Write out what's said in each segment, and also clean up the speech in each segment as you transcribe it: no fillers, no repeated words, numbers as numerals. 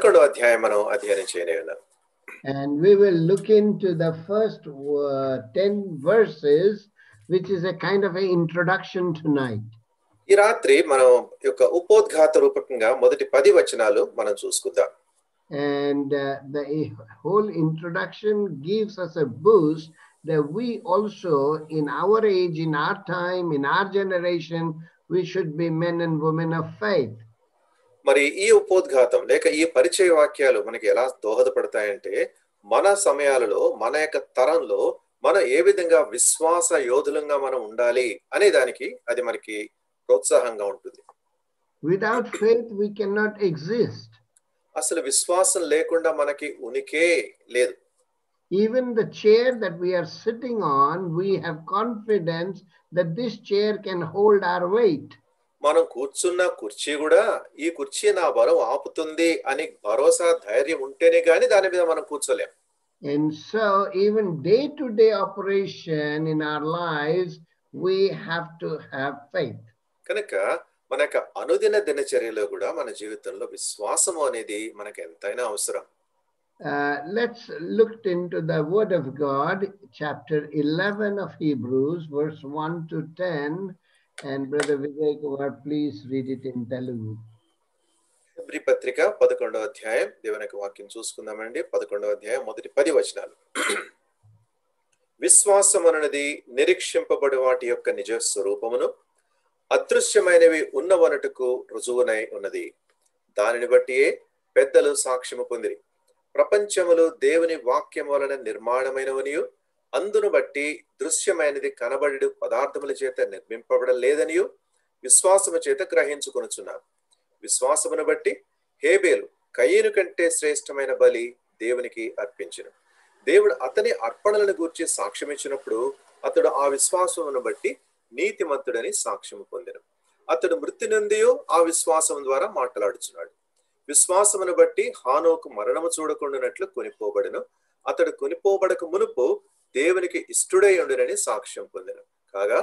11వ అధ్యాయం మనం అధ్యయనం చేయనున్నాం. And we will look into the first 10 verses, which is a kind of an introduction tonight. ఈ రాత్రి మనం యొక్క ఉపోద్ఘాత రూపకంగా మొదటి 10 వచనాలు మనం చూసుకుందాం. And the whole introduction gives us a boost that we also, in our age, in our time, in our generation, we should be men and women of faith. మరి ఈ ఉపోద్ఘాతం లేక ఈ పరిచయ వాక్యాలు మనకి ఎలా దోహదపడతాయంటే, మన సమయాలలో మన యొక్క తరంలో మనం ఏ విధంగా విశ్వాస యోధులంగా మనం ఉండాలి అనే దానికి అది మనకి ప్రోత్సాహంగా ఉంటుంది. Without faith, we cannot exist. అసలు విశ్వాసం లేకుండా మనకి ఉనికే లేదు. Even the chair that we are sitting on, we have confidence that this chair can hold our weight. మనం కూర్చున్న కుర్చీ కూడా ఈ కుర్చీ నా బరువు ఆపుతుంది అని భరోసా ధైర్యం ఉంటేనే గాని దాని మీద మనం కూర్చోలేం. And so even day-to-day operation in our lives, we have to have faith. కనుక మన యొక్క అనుదిన దినచర్యలో కూడా మన జీవితంలో విశ్వాసం అనేది మనకు ఎంతైనా అవసరం. Let's look into the word of God, chapter 11 of Hebrews, verse 1 to 10. And Brother Vijay Kumar, please read it in Telugu. Hebrew పత్రిక 11వ అధ్యాయం దేవుని యొక్క వాక్యం చూసుకుందామండి. 11వ అధ్యాయం మొదటి 10 వచనాలు. విశ్వాసం అనేది నిరీక్షింపబడి వాటి యొక్క నిజ స్వరూపమును, అదృశ్యమైనవి ఉన్నవనటుకు రుజువునై ఉన్నది. దానిని బట్టియే పెద్దలు సాక్ష్యము పొందిరి. ప్రపంచములు దేవుని వాక్యం వలన నిర్మాణమైనవనియు, అందును బట్టి దృశ్యమైనది కనబడి పదార్థముల చేత నిర్మింపబడలేదనియు విశ్వాసము చేత గ్రహించుకొనుచున్నారు. విశ్వాసమును బట్టి హేబేలు కయీను కంటే శ్రేష్టమైన బలి దేవునికి అర్పించెను. దేవుడు అతని అర్పణలను గూర్చి సాక్ష్యమిచ్చినప్పుడు అతడు ఆ విశ్వాసమును బట్టి నీతిమంతుడని సాక్ష్యము పొందెను. అతడు మృతి నొందియు ఆ విశ్వాసం ద్వారా మాట్లాడుచున్నాడు. విశ్వాసమును బట్టి హానోకు మరణము చూడకుండానట్లు కొనిపోబడెను. అతడు కొనిపోబడక మునుపు దేవునికి ఇష్టుడై ఉండునని సాక్ష్యం పొందెను. కాగా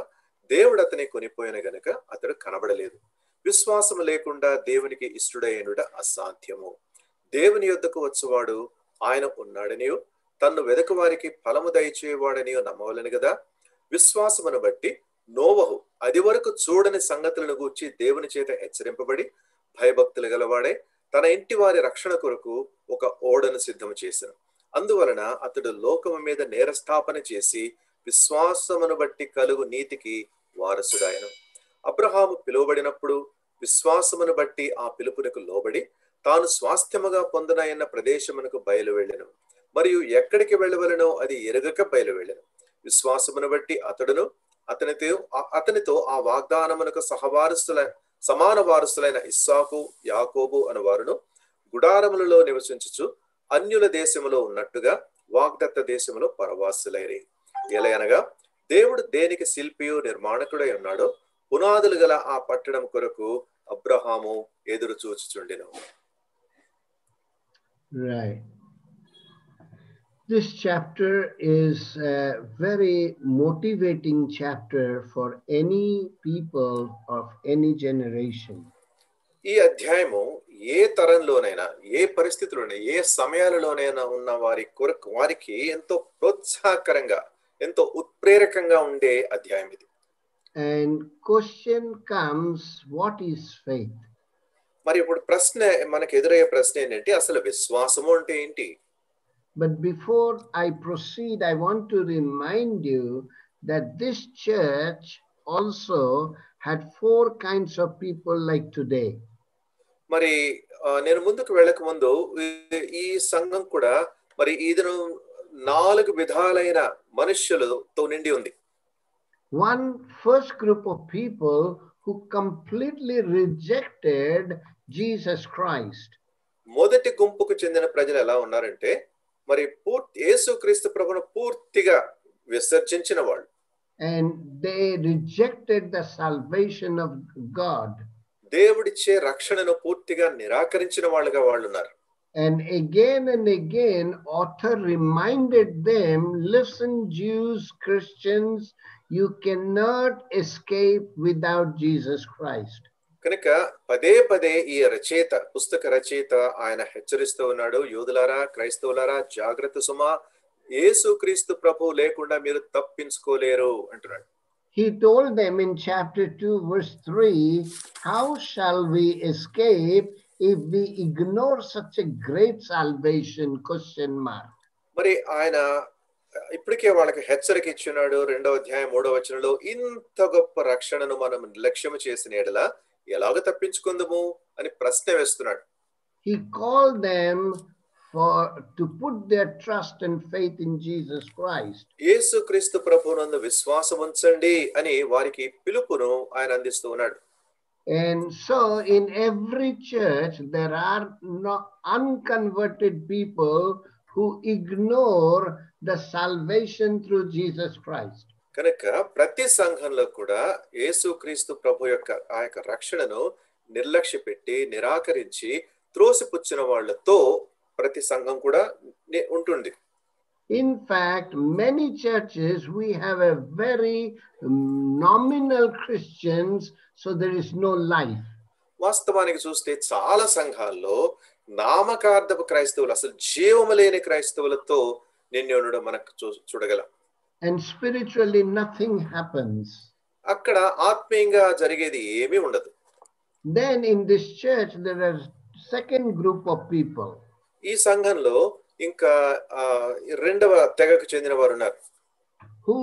దేవుడు అతని కొనిపోయిన గనుక అతడు కనబడలేదు. విశ్వాసము లేకుండా దేవునికి ఇష్టుడై ఉండుట అసాధ్యము. దేవుని యొద్దకు వచ్చువాడు ఆయన ఉన్నాడనియు, తన్ను వెదకు వారికి ఫలము దయచేవాడనియు నమ్మవలెను గదా. విశ్వాసమును బట్టి నోవహు అది వరకు చూడని సంగతులను గూర్చి దేవుని చేత హెచ్చరింపబడి భయభక్తులు గలవాడే తన ఇంటి వారి రక్షణ కొరకు ఒక ఓడను సిద్ధము చేసెను. అందువలన అతడు లోకము మీద నేరస్థాపన చేసి విశ్వాసమును బట్టి కలుగు నీతికి వారసుడాయను. అబ్రహాము పిలువబడినప్పుడు విశ్వాసమును బట్టి ఆ పిలుపునకు లోబడి తాను స్వాస్థ్యముగా పొందనయన్న ప్రదేశమునకు బయలు వెళ్ళెను. మరియు ఎక్కడికి వెళ్ళవలెనో అది ఎరుగక బయలు వెళ్ళెను. విశ్వాసమును బట్టి అతడును అతనితో ఆ వాగ్దానమునకు సమాన వారసులైన ఇస్సాకు, యాకోబు అను వారును గుడారములలో నివసించుచు అన్యుల దేశములో ఉన్నట్టుగా వాగ్దత్త దేశములో పరవాసులైరి. ఎలయనగా దేవుడు దేనికి శిల్పియు నిర్మాణకుడై ఉన్నాడో పునాదులు గల ఆ పట్టణం కొరకు అబ్రహాము ఎదురు చూచుచుండెను. Right. This chapter is a very motivating chapter for any people of any generation. ఈ అధ్యాయము ఏ తరంలోనైనా, ఏ పరిస్థితుల్లోనైనా, ఏ సమయాలలోనైనా ఉన్న వారికి ఎంతో ప్రోత్సాహకరంగా, ఎంతో ఉత్ప్రేరకంగా ఉండే అధ్యాయం ఇది. And question comes, what is faith? మరి ఇప్పుడు ప్రశ్న మనకు ఎదురయ్యే ప్రశ్న ఏంటంటే, అసలు విశ్వాసము అంటే ఏంటి? But before I proceed, I want to remind you that this church also had 4 kinds of people like today. మరి నేను ముందుకు వెళ్ళక ముందు ఈ సంఘం కూడా మరి ఇదను 4 విధాలైన మనుష్యులతో నిండి ఉంది. One first group of people who completely rejected Jesus Christ. మొదటి గుంపుకు చెందిన ప్రజలు ఎలా ఉన్నారంటే, మరి యేసుక్రీస్తు ప్రభువును పూర్తిగా విసర్జించిన వాళ్ళు. And they rejected the salvation of God. దేవుడిచ్చే రక్షణను పూర్తిగా నిరాకరించిన వాళ్ళుగా వాళ్ళు ఉన్నారు. And again, author reminded them, listen, Jews, Christians, you cannot escape without Jesus Christ. కనుక పదే పదే ఈ రచయిత, పుస్తక రచయిత ఆయన హెచ్చరిస్తూ ఉన్నాడు, యూదులారా, క్రైస్తవులారా, జాగ్రత్త సుమా, యేసుక్రీస్తు ప్రభువు లేకుండా మీరు తప్పించుకోలేరు అంటున్నాడు. He told them in chapter 2 verse 3, how shall we escape if we ignore such a great salvation? Question mark. మరి ఆయన ఇప్పటికే వాళ్ళకి హెచ్చరిక ఇచ్చున్నాడు. 2వ అధ్యాయం 3వ వచనంలో, ఇంత గొప్ప రక్షణను మనం నిర్లక్ష్యం చేసిన ఎడల ఎలాగ తప్పించుకుందాము అని ప్రశ్న వేస్తున్నాడు. He called them to put their trust and faith in Jesus Christ. యేసుక్రీస్తు ప్రభువునందు విశ్వాసం ఉంచండి అని వారికి పిలుపును ఆయన అందిస్తూ ఉన్నాడు. And so in every church there are no unconverted people who ignore the salvation through Jesus Christ. కనుక ప్రతి సంఘంలో కూడా యేసుక్రీస్తు ప్రభు యొక్క ఆ యొక్క రక్షణను నిర్లక్ష్యపెట్టి నిరాకరించి త్రోసిపుచ్చిన వాళ్ళతో ప్రతి సంఘం కూడా ఉంటుంది. In fact, many churches we have a very nominal Christians, so there is no life. వాస్తవానికి చూస్తే చాలా సంఘాల్లో నామకార్థపు క్రైస్తవులు, అసలు జీవము లేని క్రైస్తవులతో నిండి ఉండడం మనకు చూడగలం. And spiritually nothing happens. అక్కడ ఆత్మీయంగా జరిగేది ఏమీ ఉండదు. Then in this church there are second group of people. ఈ సంఘంలో ఇంకా రెండవ తెగకు చెందిన వారు ఉన్నారు. Who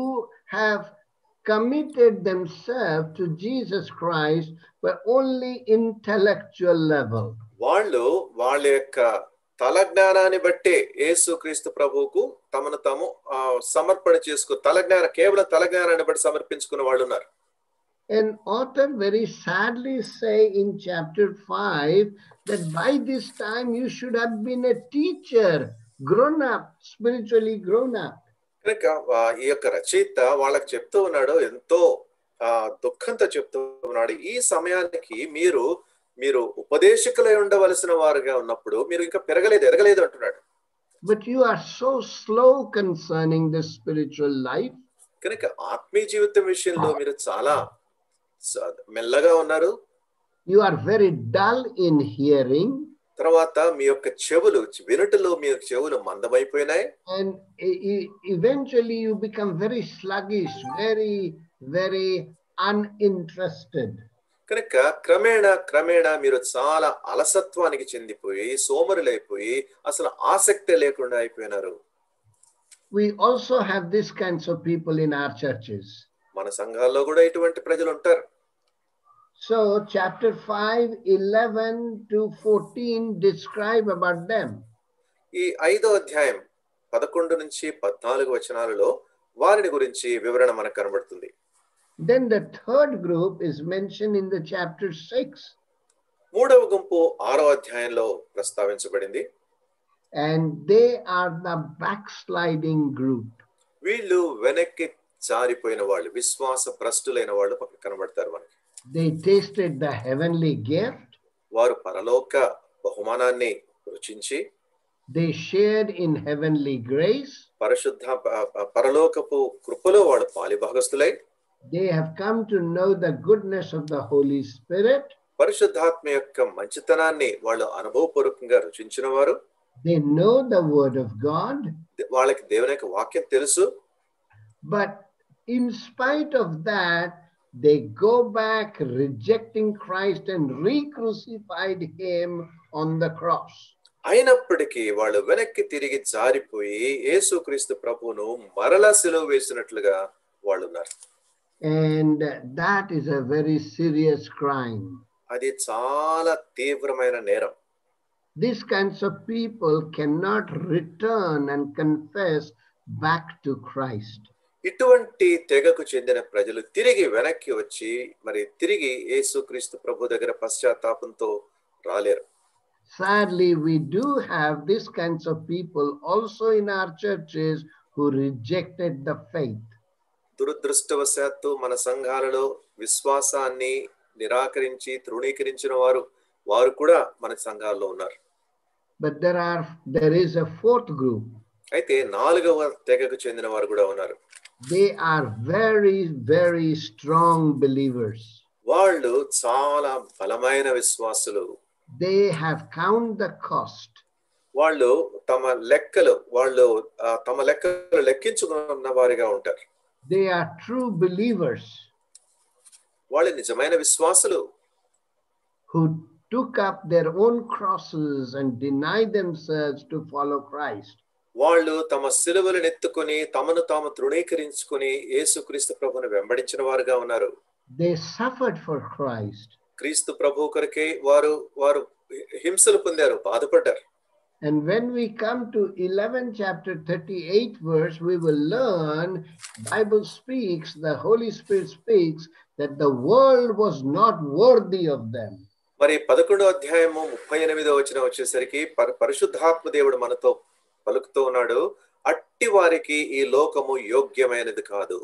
have committed themselves to Jesus Christ but only intellectual level. వాళ్ళు వాళ్ళ యొక్క తల జ్ఞానాన్ని బట్టే యేసుక్రీస్తు ప్రభువుకు తమను తాము సమర్పణ కేవలం తల జ్ఞానాన్ని బట్టి సమర్పించుకున్న వాళ్ళు ఉన్నారు. An author very sadly say in chapter 5 that by this time you should have been a teacher, grown up, spiritually grown up. కనుక ఈ యొక్క రచయిత వాళ్ళకి చెప్తూ ఉన్నాడు, ఎంతో దుఃఖంతో చెప్తూ ఉన్నాడు, ఈ సమయానికి మీరు ఉపదేశకులై ఉండవలసిన వారుగా ఉన్నప్పుడు మీరు ఇంకా ఎదగలేదు అంటున్నాడు. But you are so slow concerning the spiritual life. కనుక ఆత్మీయ జీవితం విషయంలో మీరు చాలా మెల్లగా ఉన్నారు. You are very dull in hearing. తర్వాత మీ యొక్క వినుటలో మీ చెవులు మందమైపోయినాయి. And eventually you become very sluggish, very, very uninterested. కనుక క్రమేణా మీరు చాలా అలసత్వానికి చెందిపోయి సోమరులైపోయి అసలు ఆసక్తి లేకుండా అయిపోయినారు. We also have this kinds of people in our churches. మన సంఘాల్లో కూడా ఇటువంటి ప్రజలు ఉంటారు. So chapter 5, 11 to 14 describe about them. ఈ 5వ అధ్యాయం 11 నుంచి 14 వచనాలలో వారిని గురించి వివరణ మనకు కనబడుతుంది. Then the third group is mentioned in the chapter 6. మూడవ గుంపు 6వ అధ్యాయంలో ప్రస్తావించబడింది. And they are the backsliding group. వీళ్ళు వెనక్కి జారిపోయిన వాళ్ళు, విశ్వాస భ్రష్టులైన వాళ్ళు పక్కన కనబడతారు మనకి. They tasted the heavenly gift. వారు పరలోక బహుమానాన్ని రుచించి, they shared in heavenly grace. పరిశుద్ధ పరలోకపు కృపలో వాళ్ళు పాలిభాగస్తులై, they have come to know the goodness of the Holy Spirit. పరిశుద్ధాత్మ యొక్క మంచితనాన్ని వాళ్ళు అనుభవపూర్వకంగా రుచించిన వారు. they know the word of God. వాళ్ళకి దేవుని యొక్క వాక్యం తెలుసు. But in spite of that, they go back rejecting Christ and re-crucified him on the cross. అయినప్పటికీ వాళ్ళు వెనక్కి తిరిగి జారిపోయి యేసుక్రీస్తు ప్రభువును మరలా సిలువ వేసినట్లుగా వాళ్ళు ఉన్నారు. And that is a very serious crime. అది చాలా తీవ్రమైన నేరం. These kinds of people cannot return and confess back to Christ. ఇటువంటి తెగకు చెందిన ప్రజలు తిరిగి వెనక్కి వచ్చి మరి తిరిగి యేసుక్రీస్తు ప్రభు దగ్గర పశ్చాత్తాపంతో రాలేరు. Sadly, we do have these kinds of people also in our churches who rejected the faith. దురదృష్టవశాత్తు మన సంఘాలలో విశ్వాసాన్ని నిరాకరించి తృణీకరించిన వారు కూడా మన సంఘాల్లో ఉన్నారు. But there is a fourth group. అయితే 4వ తెగకు చెందిన వారు కూడా ఉన్నారు. They are very, very strong believers. వాళ్ళు చాలా బలమైన విశ్వాసులు. They have count the cost. వాళ్ళు తమ లెక్కలు లెక్కించుకున్న వారిగా ఉంటారు. They are true believers వాళ్ళు నిజమైన విశ్వాసులు. who took up their own crosses and denied themselves to follow Christ. వాళ్ళు తమ సిలువలను ఎత్తుకొని తమను తాము తృణీకరించుకొని యేసుక్రీస్తు ప్రభువును వెంబడించిన వారుగా ఉన్నారు. They suffered for Christ. క్రీస్తు ప్రభు కొరకే వారు హింసలు పొందారు, బాధపడ్డారు. And when we come to 11 chapter 38 verse, we will learn Bible speaks, the Holy Spirit speaks that the world was not worthy of them. మరి 11వ అధ్యాయము 38వ వచనం వచ్చేసరికి పరిశుద్ధాత్మ దేవుడు మనతో పలుకుతూ ఉన్నాడు, అట్టి వారికి ఈ లోకము యోగ్యమైనది కాదు.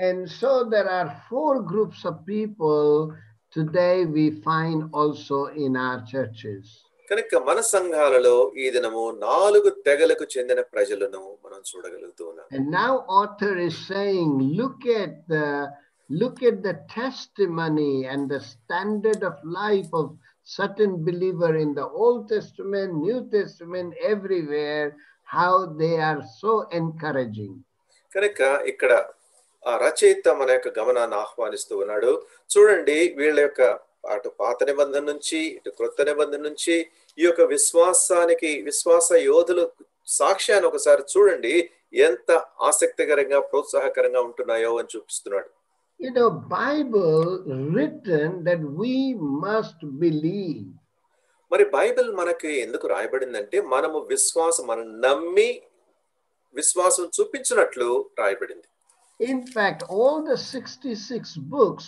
And so there are 4 groups of people today we find also in our churches. కనుక మన సంఘాలలో ఈ దినము 4 తెగలకు చెందిన ప్రజలను మనం చూడగలుగుతున్నాం. And now author is saying, look at the testimony and the standard of life of certain believer in the Old Testament, New Testament, everywhere, how they are so encouraging. కనుక ఇక్కడ ఆ రచయిత మన యొక్క గమనాన్ని ఆహ్వానిస్తూ ఉన్నాడు. చూడండి, వీళ్ళ యొక్క అటు పాత నిబంధన నుంచి ఇటు క్రొత్త నిబంధన నుంచి ఈ యొక్క విశ్వాస యోధులు సాక్ష్యాన్ని ఒకసారి చూడండి, ఎంత ఆసక్తికరంగా ప్రోత్సాహకరంగా ఉంటున్నాయో అని చూపిస్తున్నాడు. You know, Bible written that we must believe. మరి బైబిల్ మనకి ఎందుకు రాయబడిందంటే మనం నమ్మి విశ్వాసం చూపించినట్లు రాయబడింది. In fact, all the 66 books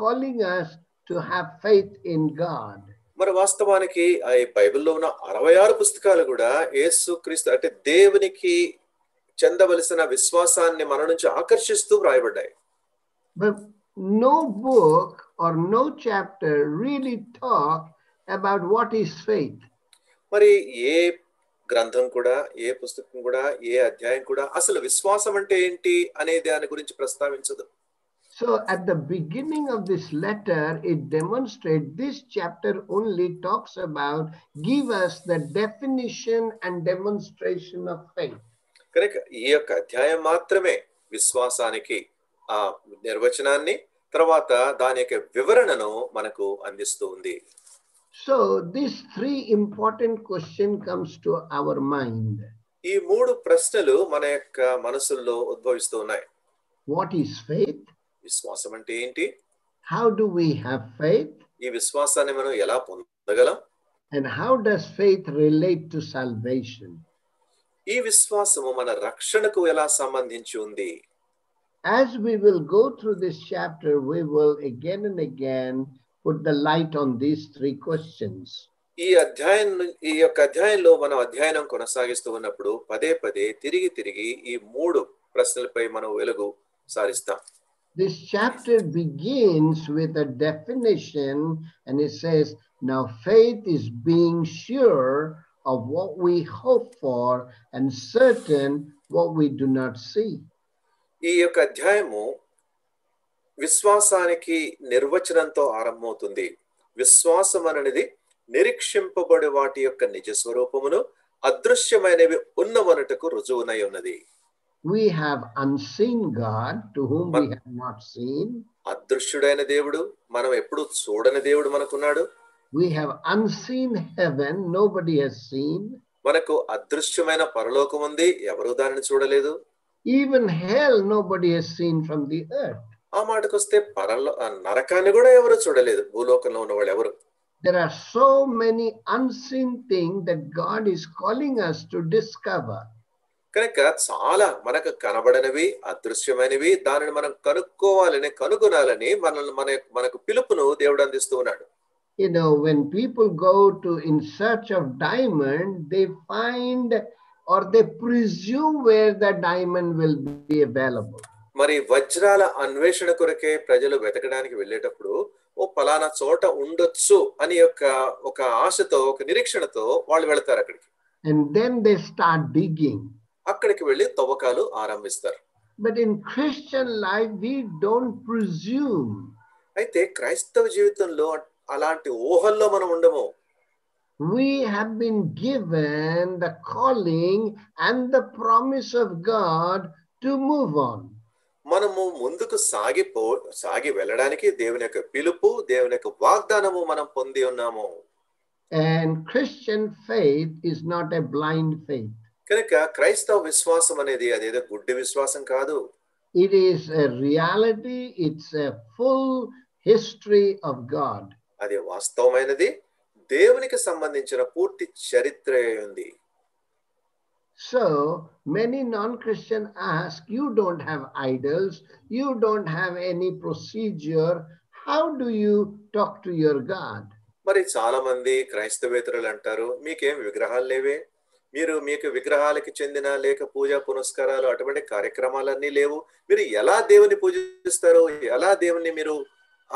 calling us to have faith in God. మరి వాస్తవానికి ఈ బైబిల్లో ఉన్న 66 పుస్తకాలు కూడా యేసుక్రీస్తు అంటే దేవునికి చెందవలసిన విశ్వాసాన్ని మన నుంచి ఆకర్షిస్తూ రాయబడ్డాయి. But no book or no chapter really talk about what is faith. మరి ఏ గ్రంథం కూడా, ఏ పుస్తకం కూడా, ఏ అధ్యాయం కూడా అసలు విశ్వాసం అంటే ఏంటి అనే దాని గురించి ప్రస్తావించదు. So at the beginning of this letter, it demonstrates, this chapter only talks about, give us the definition and demonstration of faith. కనుక ఈ యొక్క అధ్యాయం మాత్రమే విశ్వాసానికి ఆ నిర్వచనాన్ని, తర్వాత దాని యొక్క వివరణను మనకు అందిస్తూ ఉంది. So these 3 important questions comes to our mind. ఈ 3 ప్రశ్నలు మన యొక్క మనసుల్లో ఉద్భవిస్తూ ఉన్నాయి. What is faith? విశ్వాసం అంటే ఏంటి? How do we have faith? ఈ విశ్వాసాన్ని మనం ఎలా పొందగలం? And how does faith relate to salvation? ఈ విశ్వాసము మన రక్షణకు ఎలా సంబంధించి ఉంది? As we will go through this chapter, we will again and again put the light on these 3 questions. ఈ యొక్క అధ్యాయంలో మనం అధ్యయనం కొనసాగిస్తూ ఉన్నప్పుడు పదే తిరిగి ఈ 3 ప్రశ్నలపై మనం వెలుగు సారిస్తాం. This chapter begins with a definition, and it says, now faith is being sure of what we hope for and certain what we do not see. ఈ యొక్క అధ్యాయము విశ్వాసానికి నిర్వచనంతో ఆరంభమవుతుంది. విశ్వాసం అనేది నిరీక్షింపబడే వాటి యొక్క నిజ స్వరూపమును అదృశ్యమైనవి ఉన్నవనుటకు రుజువునై ఉన్నది. We have unseen God to whom we have not seen. అదృశ్యుడైన దేవుడు, మనం ఎప్పుడు చూడని దేవుడు మనకున్నాడు. We have unseen heaven, nobody has seen. మనకు అదృశ్యమైన పరలోకం ఉంది, ఎవరు దానిని చూడలేదు. Even hell nobody has seen from the earth. ఆ మాటకొస్తే నరకాన్ని కూడా ఎవరు చూడలేదు, భూలోకంలో ఉన్న వాళ్ళు ఎవరు. There are so many unseen things that God is calling us to discover. కనుక చాలా మనకు కనబడనివి, అదృశ్యమైనవి, దానిని మనం కనుగొనాలని మనకు పిలుపును దేవుడు అందిస్తూ ఉన్నాడు. You know, when people go in search of diamond, they find or they presume where the diamond will be available. మరి వజ్రాల అన్వేషణ కొరకే ప్రజలు వెతకడానికి వెళ్ళేటప్పుడు పలానా చోట ఉండొచ్చు అని ఒక ఆశతో, ఒక నిరీక్షణతో వాళ్ళు వెళ్తారు అక్కడికి. And then they start digging. అక్కడికి వెళ్ళి తవ్వకాలు ఆరంభిస్తారు. But in Christian life we don't presume. అయితే క్రైస్తవ జీవితంలో అలాంటి ఊహల్లో మనం ఉండము. We have been given the calling and the promise of God to move on. మనము ముందుకు సాగి వెళ్ళడానికి దేవుని యొక్క పిలుపు, దేవుని యొక్క వాగ్దానము మనం పొంది ఉన్నాము. And Christian faith is not a blind faith. కనుక క్రైస్తవ విశ్వాసం అనేది అదేదో గుడ్డి విశ్వాసం కాదు. It is a reality. It's a full history of God. అది వాస్తవమైనది, దేవునికి సంబంధించిన పూర్తి చరిత్ర ఉంది. So many non-Christian ask, you don't have idols, you don't have any procedure, how do you talk to your God? మరి చాలా మంది క్రైస్తవేతరులు అంటారు, మీకేం విగ్రహాలు లేవే, మీకు విగ్రహాలకి చెందిన లేక పూజా పునస్కారాలు అటువంటి కార్యక్రమాలన్నీ లేవు, మీరు ఎలా దేవుని పూజిస్తారు, ఎలా దేవుని మీరు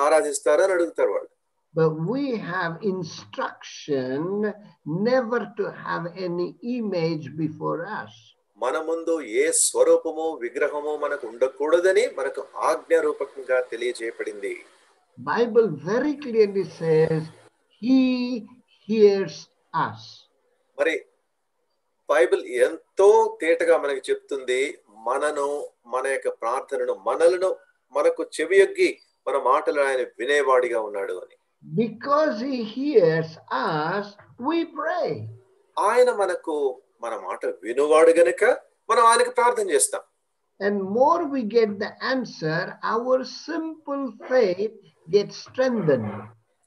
ఆరాధిస్తారు అని అడుగుతారు వాళ్ళు. But we have instruction never to have any image before us. మన ముందు ఏ స్వరూపము విగ్రహము మనకు ఉండకూడదని మనకు ఆజ్ఞారూపకంగా తెలియజేయబడింది. Bible very clearly says he hears us. మరి బైబిల్ ఎంతో తేటగా మనకు చెప్తుంది, మన యొక్క ప్రార్థనను మనకు చెవియొగ్గి మన మాటలు ఆయన వినేవాడిగా ఉన్నాడు అని. Because he hears us, we pray. ఆయన మన మాట వినువాడు గనుక మనం ఆయనకు ప్రార్థన చేస్తాం. And more we get the answer, our simple faith gets strengthened.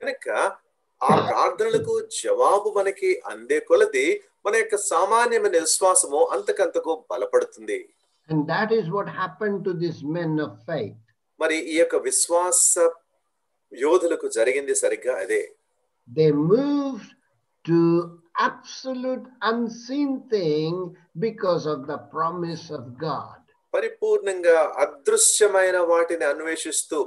కనుక ఆ ప్రార్థనలకు జవాబు మనకి అందే కొలది మన యొక్క సామాన్యమైన విశ్వాసము అంతకంతకు బలపడుతుంది. And that is what happened to these men of faith. మరి ఈ యొక్క విశ్వాస యోధులకు జరిగింది సరిగ్గా అదే. They moved to absolute unseen thing because of the promise of God. పరిపూర్ణంగా అదృశ్యమైన వాటిని అన్వేషిస్తూ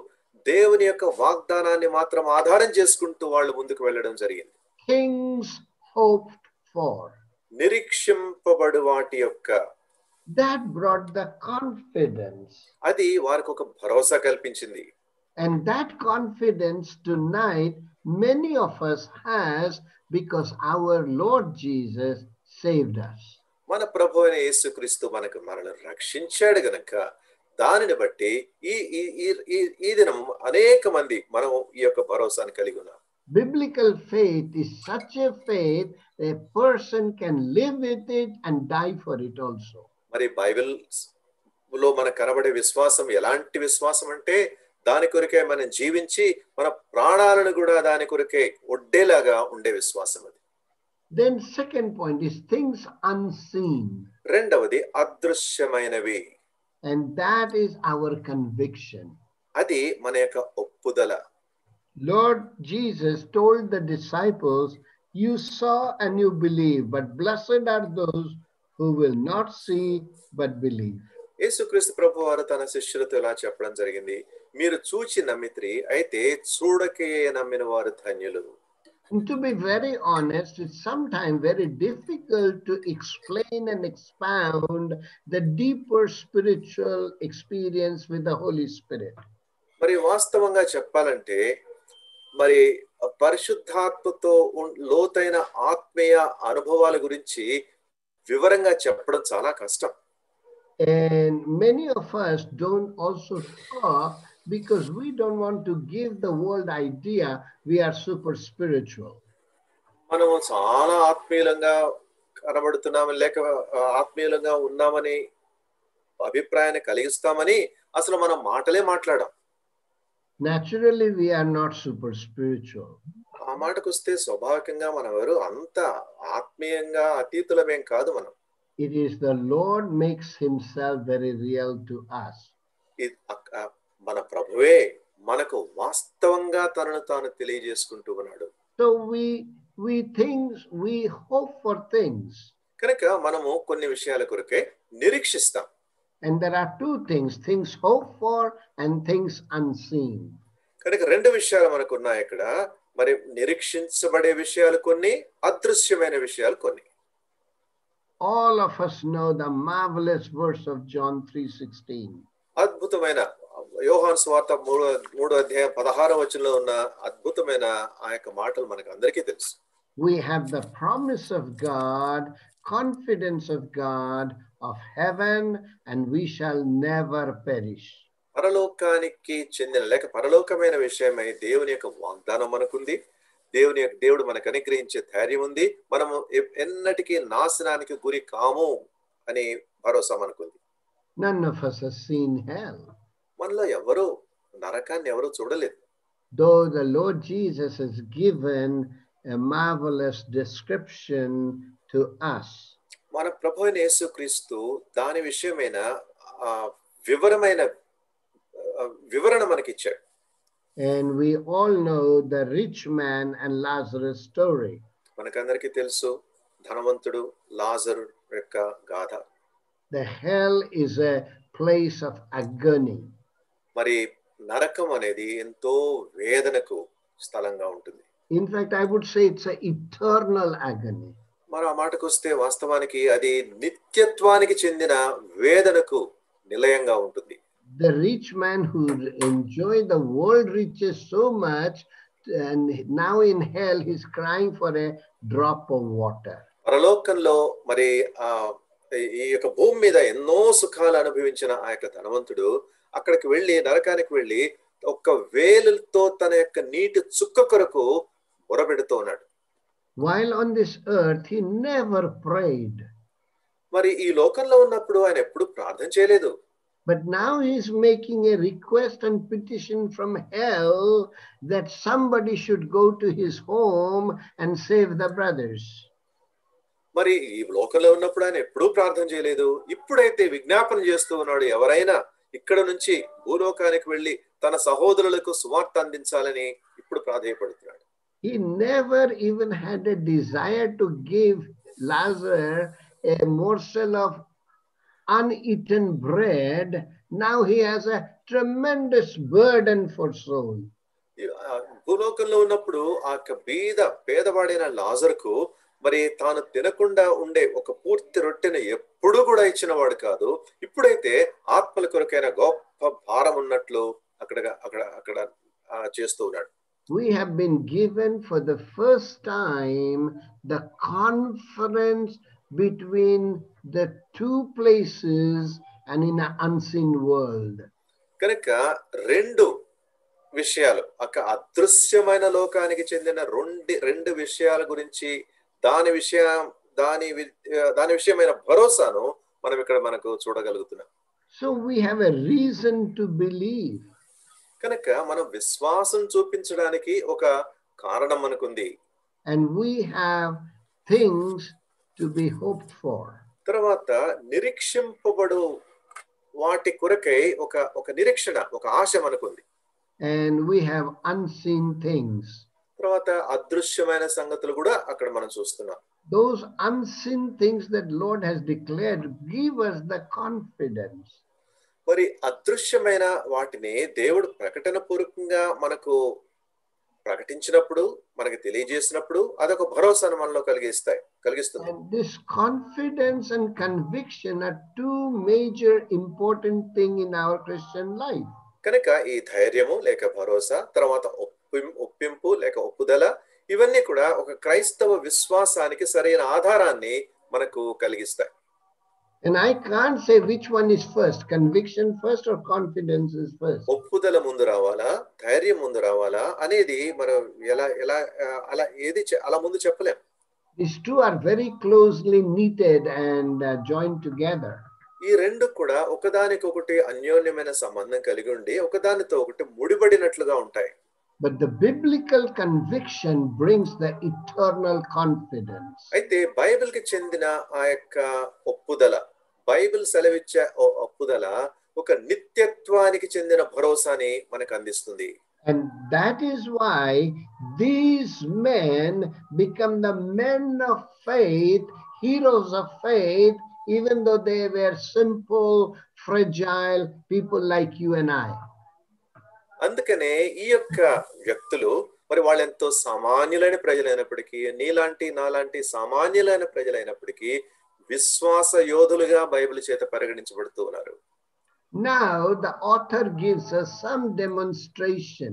దేవుని యొక్క వాగ్దానాన్ని మాత్రం ఆధారం చేసుకుంటూ వాళ్ళు ముందుకు వెళ్ళడం జరిగింది. Kings hoped for. నిరీక్షింపబడు వాటి యొక్క That brought the confidence. అది వారికి ఒక భరోసా కల్పించింది. And that confidence tonight many of us has because our Lord Jesus saved us. మన ప్రభు అయిన యేసుక్రీస్తు మనల్ని రక్షించాడు గనుక దానిని బట్టి ఈ దినం అనేక మంది మనం ఈ యొక్క భరోసాను కలిగి ఉన్నాం. Biblical faith is such a faith a person can live with it and die for it also. మరి బైబిల్ లో మనకు కనబడే విశ్వాసం ఎలాంటి విశ్వాసం అంటే దాని కొరకే మనం జీవించి మన ప్రాణాలను కూడా దాని కొరకే ఒడ్డేలాగా ఉండే విశ్వాసం అది. Then second point is things unseen. రెండవది అదృశ్యమైనవి. And that is our conviction. అది మన యొక్క ఒప్పుదల. Lord Jesus told the disciples, you saw and you believe, but blessed are those who will not see but believe. యేసుక్రీస్తు ప్రభువారు తన శిష్యులతో ఇలా చెప్పడం జరిగింది, మీరు చూచి నమ్మితిరి, అయితే చూడకే నమ్మిన వారు ధన్యులు. And to be very honest, it's sometimes very difficult to explain and expound the deeper spiritual experience with the Holy Spirit. మరి వాస్తవంగా చెప్పాలంటే మరి పరిశుద్ధాత్మతో లోతైన ఆత్మీయ అనుభవాల గురించి వివరంగా చెప్పడం చాలా కష్టం. And many of us don't also talk because we don't want to give the world idea we are super spiritual. మనము చాలా ఆత్మీయంగా కనబడుతున్నామని లేక ఆత్మీయంగా ఉన్నామని అభిప్రాయాన్ని కలిగిస్తామని అసలు మనం మాటలే మాట్లాడాం. Naturally, we are not super spiritual. ఆ మాటకు వస్తే స్వాభావికంగా మనం ఎవరు అంత ఆత్మీయంగా అతీతులమేం కాదు మనం. It is the Lord makes himself very real to us. మన ప్రభువే మనకు వాస్తవంగా తనను తాను తెలియజేసుకుంటూ ఉన్నాడు. So we hope for things. కనుక మనము కొన్ని విషయాల కొరకే నిరీక్షిస్తాం. And there are two things hoped for and things unseen. కనుక రెండు విషయాలు మనకు ఉన్నాయి ఇక్కడ. మరి నిరీక్షించబడే విషయాలు కొన్ని, అదృశ్యమైన విషయాలు కొన్ని. All of us know the marvelous verse of John 3:16. అద్భుతమైన యోహాను సువార్త 3:16 ఉన్న అద్భుతమైన ఆ యొక్క మాటలు మనకు అందరికీ తెలుసు. We have the promise of God, confidence of God, of heaven, and we shall never perish. పరలోకానికి చెందిన లేక పరలోకమైన విషయమై దేవుని యొక్క వాగ్దానం మనకుంది. దేవుడు మనకు అనుగ్రహించే ధైర్యం ఉంది. మనము ఎన్నటికీ నాశనానికి గురి కాము అని భరోసా మనకుంది. None of us has seen hell. మనలో ఎవరు నరకాన్ని ఎవరు చూడలేదు. Though the Lord Jesus has given a marvelous description to us. మన ప్రభువైన యేసుక్రీస్తు దాని విషయమైన వివరణ మనకిచ్చాడు. And we all know the rich man and Lazarus story. మనకందరికీ తెలుసు ధనవంతుడు లాజరు యొక్క గాథ. The hell is a place of agony. మరి నరకం అనేది ఎంతో వేదనకు స్థలంగా ఉంటుంది. In fact, I would say it's an eternal agony. మరి ఆ మాటకు వస్తే వాస్తవానికి అది నిత్యత్వానికి చెందిన వేదనకు నిలయంగా ఉంటుంది. The rich man who enjoyed the world riches so much, and now in hell he's crying for a drop of water. పరలోకంలో మరి ఈ యొక్క భూమి మీద ఎన్నో సుఖాలు అనుభవించిన ఆ యొక్క ధనవంతుడు అక్కడికి వెళ్ళి నరకానికి వెళ్ళి ఒక్క వేలుతో తన యొక్క నీటి చుక్క కొరకు మొరపెడుతూ ఉన్నాడు. While on this earth he never prayed. మరి ఈ లోకంలో ఉన్నప్పుడు ఆయన ఎప్పుడు ప్రార్థన చేయలేదు. But now he's making a request and petition from hell that somebody should go to his home and save the brothers. మరి ఈ లోకంలో ఉన్నప్పుడు ఆయన ఎప్పుడూ ప్రార్థన చేయలేదు. ఇప్పుడైతే విజ్ఞాపన చేస్తూ ఉన్నాడు, ఎవరైనా ఇక్కడ నుంచి భూలోకానికి వెళ్ళి తన సహోదరులకు సువార్త అందించాలని ఇప్పుడు ప్రాధేయపడుతున్నాడు. He never even had a desire to give Lazarus a morsel of uneaten bread. Now he has a tremendous burden for soul. భూలోకంలో ఉన్నప్పుడు ఆ పేదవాడైన లాజరుకు మరి తాను తినకుండా ఉండే ఒక పూర్తి రొట్టెను ఎప్పుడు కూడా ఇచ్చిన వాడు కాదు. ఇప్పుడైతే ఆత్మల కొరకైన గొప్ప భారం ఉన్నట్లు అక్కడ చేస్తూ ఉన్నాడు. We have been given for the first time the conference between the two places and in an unseen world. కనుక రెండు విషయాలు అదృశ్యమైన లోకానికి చెందిన రెండు విషయాల గురించి దాని విషయమైన భరోసాను మనం ఇక్కడ మనకు చూడగలుగుతున్నాం. So we have a reason to believe. కనుక మనం విశ్వాసం చూపించడానికి ఒక కారణం మనకుంది. And we have things to be hoped for. తర్వాత నిరీక్షింపబడు వాటి కొరకై ఒక నిరీక్షణ, ఒక ఆశ మనకుంది. And we have unseen things. తర్వాత అదృశ్యమైన సంగతులు కూడా అక్కడ మనం చూస్తున్నాం. Those unseen things that Lord has declared give us the confidence. మరి అదృశ్యమైన వాటిని దేవుడు ప్రకటన పూర్వకంగా మనకు ప్రకటించినప్పుడు, మనకు తెలియజేసినప్పుడు అదొక భరోసాను మనలో కలిగిస్తుంది. And this confidence and conviction are two major important things in our Christian life. కనుక ఈ ధైర్యము లేక భరోసా, తర్వాత ఒప్పింపు లేక ఒప్పుదల, ఇవన్నీ కూడా ఒక క్రైస్తవ విశ్వాసానికి సరైన ఆధారాన్ని మనకు కలిగిస్తాయి. And I can't say which one is first, conviction first or confidence is first. ఒప్పుదల ముందు రావాలా, ధైర్యం ముందు రావాలా అనేది మనం అలా ముందు చెప్పలేం. These two are very closely knitted and joined together. ఈ రెండు కూడా ఒకదానికొకటి అన్యోన్యమైన సంబంధం కలిగి ఉండి ఒకదానితో ఒకటి ముడిపడినట్లుగా ఉంటాయి. But the biblical conviction brings the eternal confidence. అయితే బైబిల్కి చెందిన ఆ యొక్క ఒప్పుదల, బైబిల్ సెలవిచ్చే ఒప్పుదల ఒక నిత్యత్వానికి చెందిన భరోసాని మనకు అందిస్తుంది. And that is why these men become the men of faith, heroes of faith, even though they were simple, fragile people like you and I. అందుకనే ఈ యొక్క వ్యక్తులు మరి వాళ్ళెంతో సామాన్యులైన ప్రజలైనప్పటికీ, నాలాంటి సామాన్యులైన ప్రజలైనప్పటికీ విశ్వాస యోధులుగా బైబిల్ చేత పరిగణించబడుతూ ఉన్నారు. Now the author gives us some demonstration.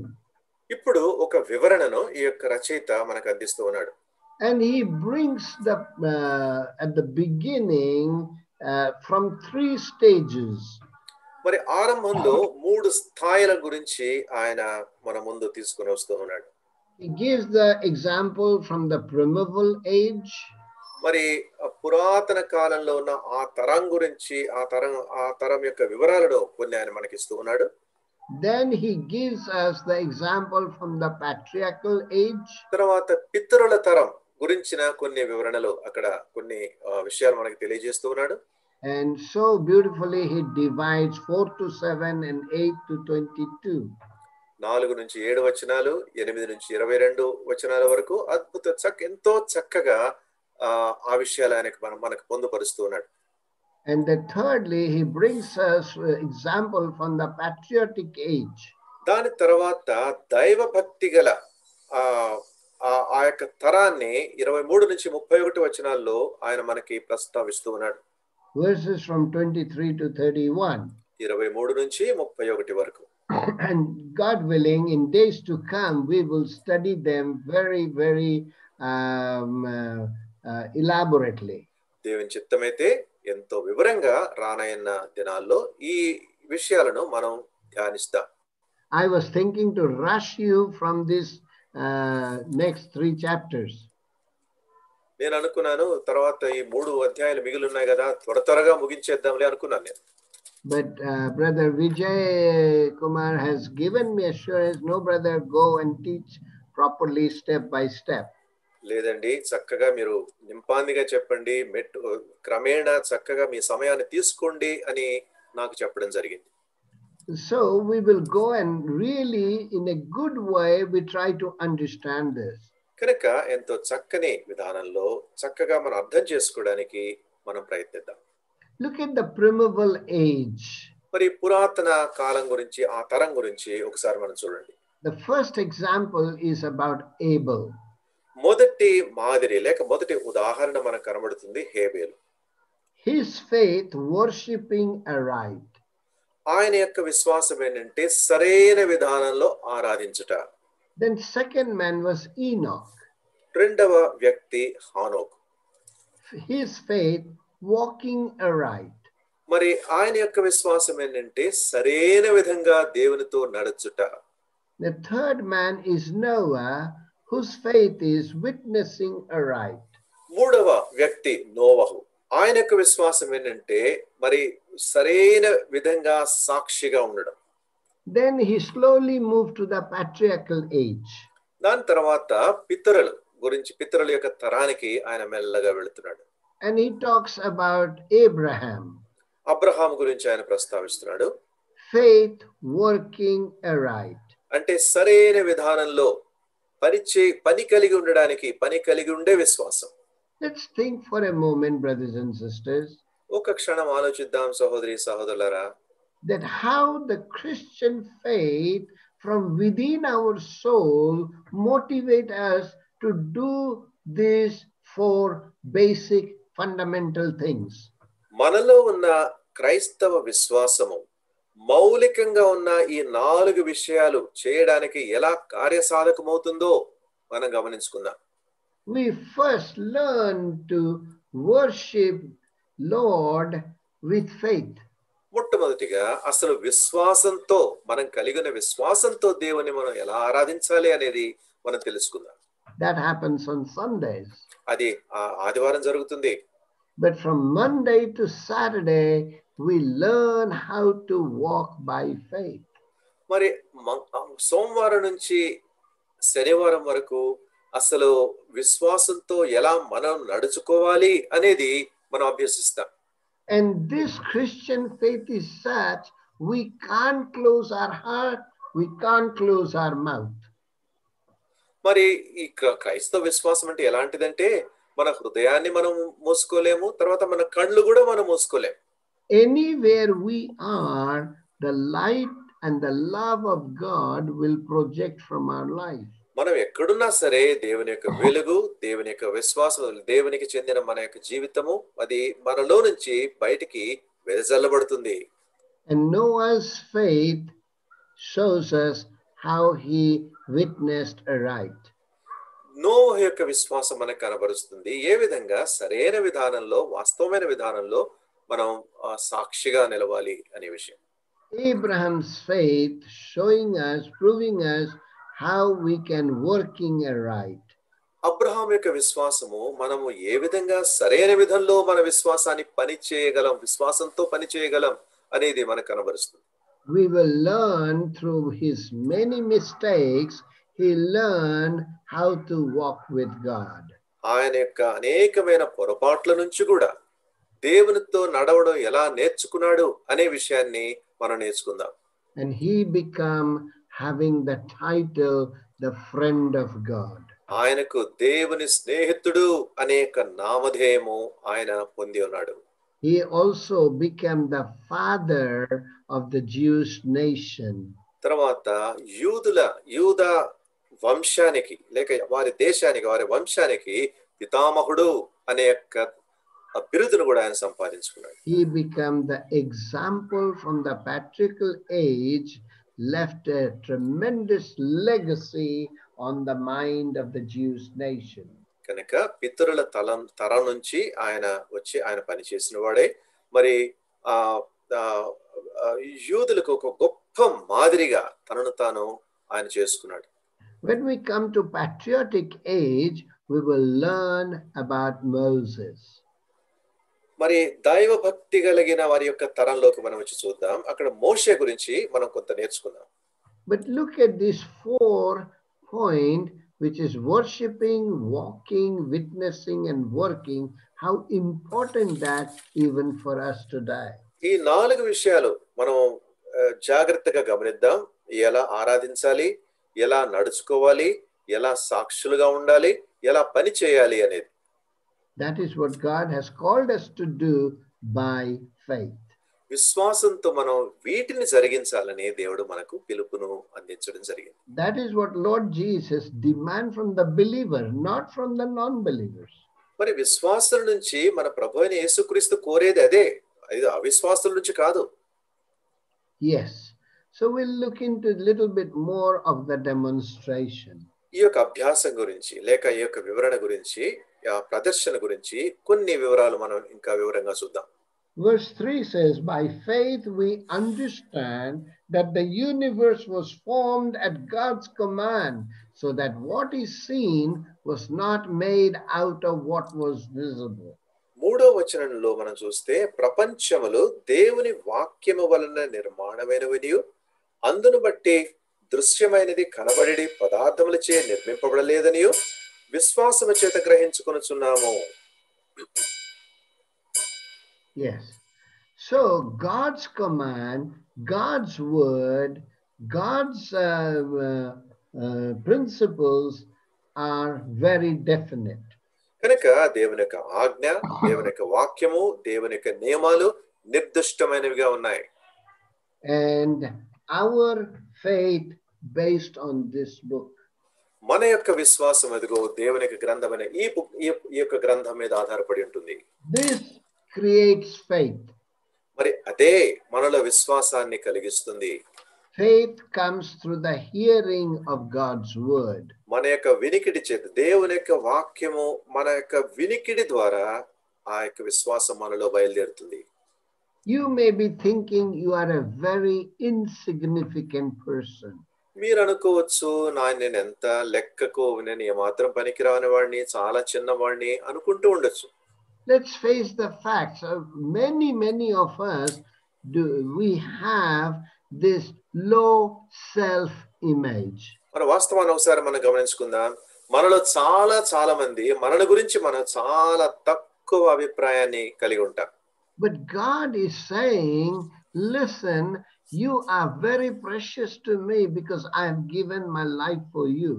ఇప్పుడు ఒక వివరణను ఈ యొక్క రచయిత మనకు అందిస్తూ ఉన్నాడు. And he brings at the beginning from 3 stages. మరి ఆరంభంలో 3 స్థాయిల గురించి ఆయన మన ముందు తీసుకొని వస్తూ ఉన్నాడు. He gives the example from the primeval age. మరి పురాతన కాలంలో ఉన్న ఆ తరం గురించి ఆ తరం యొక్క వివరాలను కొన్ని ఆయన మనకి ఇస్తూ ఉన్నాడు. Then he gives us the example from the patriarchal age. తర్వాత పితరుల తరం గురించిన కొన్ని వివరణలు అక్కడ కొన్ని విషయాలు మనకి తెలియజేస్తూ ఉన్నాడు. And so beautifully he divides 4 to 7 and 8 to 22. 4 నుంచి 7 వచనాలు, 8 నుంచి 22 వచనాల వరకు ఎంతో చక్కగా ఆ విషయాలు ఆయనకు మనకు పొందుపరుస్తూ ఉన్నాడు. And then thirdly, he brings us example from the patriotic age. దాని తర్వాత దైవభక్తి గల ఆ యొక్క తరాన్ని 23 నుంచి 31 వచనాల్లో ఆయన మనకి ప్రస్తావిస్తూ ఉన్నాడు. Verses from 23 to 31. 23 నుంచి 31 వరకు. And God willing, in days to come, we will study them very, very elaborately. దేవుని చిత్తమైతే ఎంతో వివరంగా రానయ్యన్న దినాల్లో ఈ విషయాలను మనం ధ్యానిస్తాం. I was thinking to rush you from this next 3 chapters. నేను అనుకున్నాను తర్వాత ఈ 3 అధ్యాయాలు మిగిలి ఉన్నాయి కదా, త్వరగా ముగించేద్దాంలే అనుకున్నాను నేను. But brother Vijay Kumar has given me assurance, no brother, go and teach properly step by step. లేదండి, చక్కగా మీరు నింపాందిగా చెప్పండి, క్రమేణా చక్కగా మీ సమయాన్ని తీసుకోండి అని నాకు చెప్పడం జరిగింది. So we will go and really in a good way we try to understand this. కనుక ఎంతో చక్కని విధానంలో చక్కగా మనం అర్థం చేసుకోవడానికి మనం ప్రయత్నిద్దాం. Look at the primeval age. మరి పురాతన కాలం గురించి ఆ తరం గురించి ఒకసారి మనం చూడండి. The first example is about Abel. మొదటి మాదిరి లేక మొదటి ఉదాహరణ మనకు కనబడుతుంది హేబేలు. His faith worshiping aright. ఆయన యొక్క విశ్వాసం ఏంటంటే సరైన విధానంలో ఆరాధించుట. Then second man was Enoch. రెండవ వ్యక్తి హానోకు. His faith walking aright. మరి ఆయన యొక్క విశ్వాసం ఏంటంటే సరైన విధంగా దేవునితో నడుచుట. The third man is Noah, whose faith is witnessing aright. మూడవ వ్యక్తి నోవహు. ఆయన యొక్క విశ్వాసం ఏంటంటే మరి సరైన విధంగా సాక్షిగా ఉండడం. Then he slowly moved to the patriarchal age. దాని తర్వాత పితరుల యొక్క తరానికి ఆయన మెల్లగా వెళుతున్నాడు. And he talks about Abraham. Abraham గురించి ఆయన ప్రస్తావిస్తున్నాడు. Faith working aright. అంటే సరైన విధానంలో పని కలిగి ఉండడానికి పని కలిగి ఉండే విశ్వాసం. Let's think for a moment, brothers and sisters. ఒక క్షణం ఆలోచిద్దాం సహోదరి సహోదరులారా. That how the Christian faith from within our soul motivate us to do these 4 basic fundamental things. మనలో ఉన్న క్రైస్తవ విశ్వాసము మౌలికంగా ఉన్న ఈ 4 విషయాలు చేయడానికి ఎలా కార్యసాధకమవుతుందో మనం గమనించుకుందాం. We first learn to worship Lord with faith. మొట్టమొదటిగా అసలు విశ్వాసంతో మనం కలిగిన విశ్వాసంతో దేవుని మనం ఎలా ఆరాధించాలి అనేది మనం తెలుసుకుందాం. That happens on Sundays. అది ఆదివారం జరుగుతుంది. But from Monday to Saturday we learn how to walk by faith. మరి సోమవారం నుంచి శనివారం వరకు అసలు విశ్వాసంతో ఎలా మనం నడుచుకోవాలి అనేది మనం అభ్యసిస్తాం. And this Christian faith is such, we can't close our heart, we can't close our mouth. మరి ఈ క్రైస్తవ విశ్వాసం అంటే ఎలాంటిదంటే మన హృదయాన్ని మనం మూసుకోలేము, తర్వాత మన కళ్ళు కూడా మనం మూసుకోలేము. Anywhere we are, the light and the love of God will project from our life. మనం ఎక్కడున్నా సరే దేవుని యొక్క వెలుగు, దేవుని యొక్క విశ్వాసం, దేవునికి చెందిన మన యొక్క జీవితము అది మనలో నుంచి బయటికి వెదజల్లబడుతుంది. And Noah's faith shows us how he witnessed aright. నోహు యొక్క విశ్వాసం మనకు కనబరుస్తుంది ఏ విధంగా సరైన విధానంలో వాస్తవమైన విధానంలో మనం సాక్షిగా నిలవాలి అనే విషయం. Abraham's faith showing us, proving us how we can working aright. Abraham యొక్క విశ్వాసము మనము ఏ విధంగా సరైన విధంలో మన విశ్వాసాన్ని పని చేయగలం, విశ్వాసంతో పని చేయగలం అనేది మనకు కనబరుస్తుంది. We will learn through his many mistakes, he learned how to walk with God. ఆయన యొక్క అనేకమైన పొరపాట్ల నుంచి కూడా దేవునితో నడవడం ఎలా నేర్చుకున్నాడు అనే విషయాన్ని మనం నేర్చుకుందాం. And he become having the title the friend of God. ఆయనకు దేవుని స్నేహితుడు అనేక నామధేయము ఆయన పొంది ఉన్నాడు. He also became the father of the Jewish nation. తర్వాత యూద వంశానికి లేక వారి దేశానికి వారి వంశానికి పితామహుడు అనే యొక్క బిరుదును కూడా ఆయన సంపాదించుకున్నాడు. He became the example from the patriarchal age, left a tremendous legacy on the mind of the Jewish nation. కనుక పితరుల తరం నుంచి ఆయన వచ్చి ఆయన పనిచేసిన వాడే మరి యూదులకు ఒక గొప్ప మాదిరిగా తనను తాను ఆయన చేసుకున్నాడు. When we come to patriotic age, we will learn about Moses. మరి దైవ భక్తి కలిగిన వారి యొక్క తరంలోకి మనం వచ్చి చూద్దాం. అక్కడ మోషే గురించి మనం కొంత నేర్చుకుందాం. But look at this 4 point, which is worshiping, walking, witnessing, and working, how important that even for us today. ఈ 4 విషయాలు మనం జాగ్రత్తగా గమనిద్దాం. ఎలా ఆరాధించాలి, ఎలా నడుచుకోవాలి, ఎలా సాక్షులుగా ఉండాలి, ఎలా పని చేయాలి అనేది. That is what God has called us to do by faith. విశ్వాసంతో మనం వీటిని జరిగించాలని దేవుడు మనకు పిలుపును అందించడం జరిగింది. That is what Lord Jesus demand from the believer, not from the non-believers. మరి విశ్వాసుల నుంచి మన ప్రభువైన యేసుక్రీస్తు కోరేది అదే, ఇది అవిశ్వాసుల నుంచి కాదు. Yes. So we'll look into a little bit more of the demonstration. ఈ యొక్క అభ్యాసం గురించి లేక ఈ యొక్క వివరణ గురించి, ప్రదర్శన గురించి కొన్ని వివరాలు మనం ఇంకా వివరంగా చూద్దాం. Verse 3 says, by faith we understand that the universe was formed at God's command, so that what is seen was not made out of what was visible. 3వ వచనంలో మనం చూస్తే ప్రపంచములు దేవుని వాక్యము వలన నిర్మాణమైనవినియు అందును బట్టి దృశ్యమైనది కనబడి పదార్థములచే నిర్మింపబడలేదనియు విశ్వాసము చేత గ్రహించుకొనుచున్నాము. Yes. So God's command, God's word, God's principles are very definite. కనుక దేవుని యొక్క ఆజ్ఞ, దేవుని యొక్క వాక్యము, దేవుని యొక్క నియమాలు నిర్దిష్టమైనవిగా ఉన్నాయి. And our faith based on this book. మన యొక్క విశ్వాసం అదిగో దేవుని యొక్క గ్రంథమైన ఈ యొక్క గ్రంథం మీద ఆధారపడి ఉంటుంది. This creates faith. మరి అదే మనలో విశ్వాసాన్ని కలిగిస్తుంది. Faith comes through the hearing of God's word. మన యొక్క వినికిడి చేత దేవుని యొక్క వాక్యము మన యొక్క వినికిడి ద్వారా ఆ యొక్క విశ్వాసం మనలో బయలుదేరుతుంది. You may be thinking you are a very insignificant person. మీరు అనుకోవచ్చు, నేను ఎంత లెక్కకు, నేను ఏమాత్రం పనికిరాని వాడిని, చాలా చిన్నవాడిని అనుకుంటూ ఉండొచ్చు. Let's face the facts. Many of us we have this low self-image. మన వాస్తవాన్ని ఒకసారి మనం గమనించుకుందాం. మనలో చాలా మంది మనల గురించి మనం చాలా తక్కువ అభిప్రాయాన్ని కలిగి ఉంటాం. But God is saying, listen, you are very precious to me because I have given my life for you.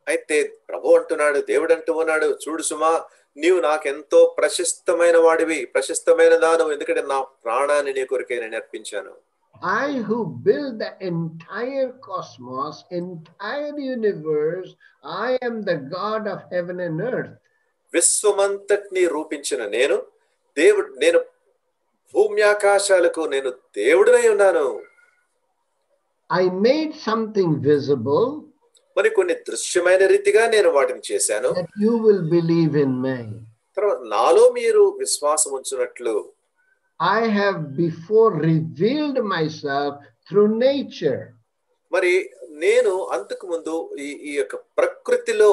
అయితే ప్రభు అంటున్నాడు, దేవుడు అంటూ ఉన్నాడు, చూడు సుమా, నీవు నాకెంతో ప్రశస్తమైన వాడివి, ప్రశస్తమైన దానవు, ఎందుకంటే నా ప్రాణాన్ని నీ కొరకే నేను అర్పించాను. I who build the entire cosmos, entire universe, I am the God of heaven and earth. విశ్వమంతటిని రూపించిన నేను భూమి ఆకాశాలకు నేను దేవుడినై ఉన్నాను. I made something visible మరి కొన్ని దృశ్యమైన రీతిగా నేను వాటిని చేశాను. that you will believe in me. తర్వాత నాలో మీరు విశ్వాసం ఉంచునట్లు I have before revealed myself through nature. మరి నేను అంతకు ముందు ఈ యొక్క ప్రకృతిలో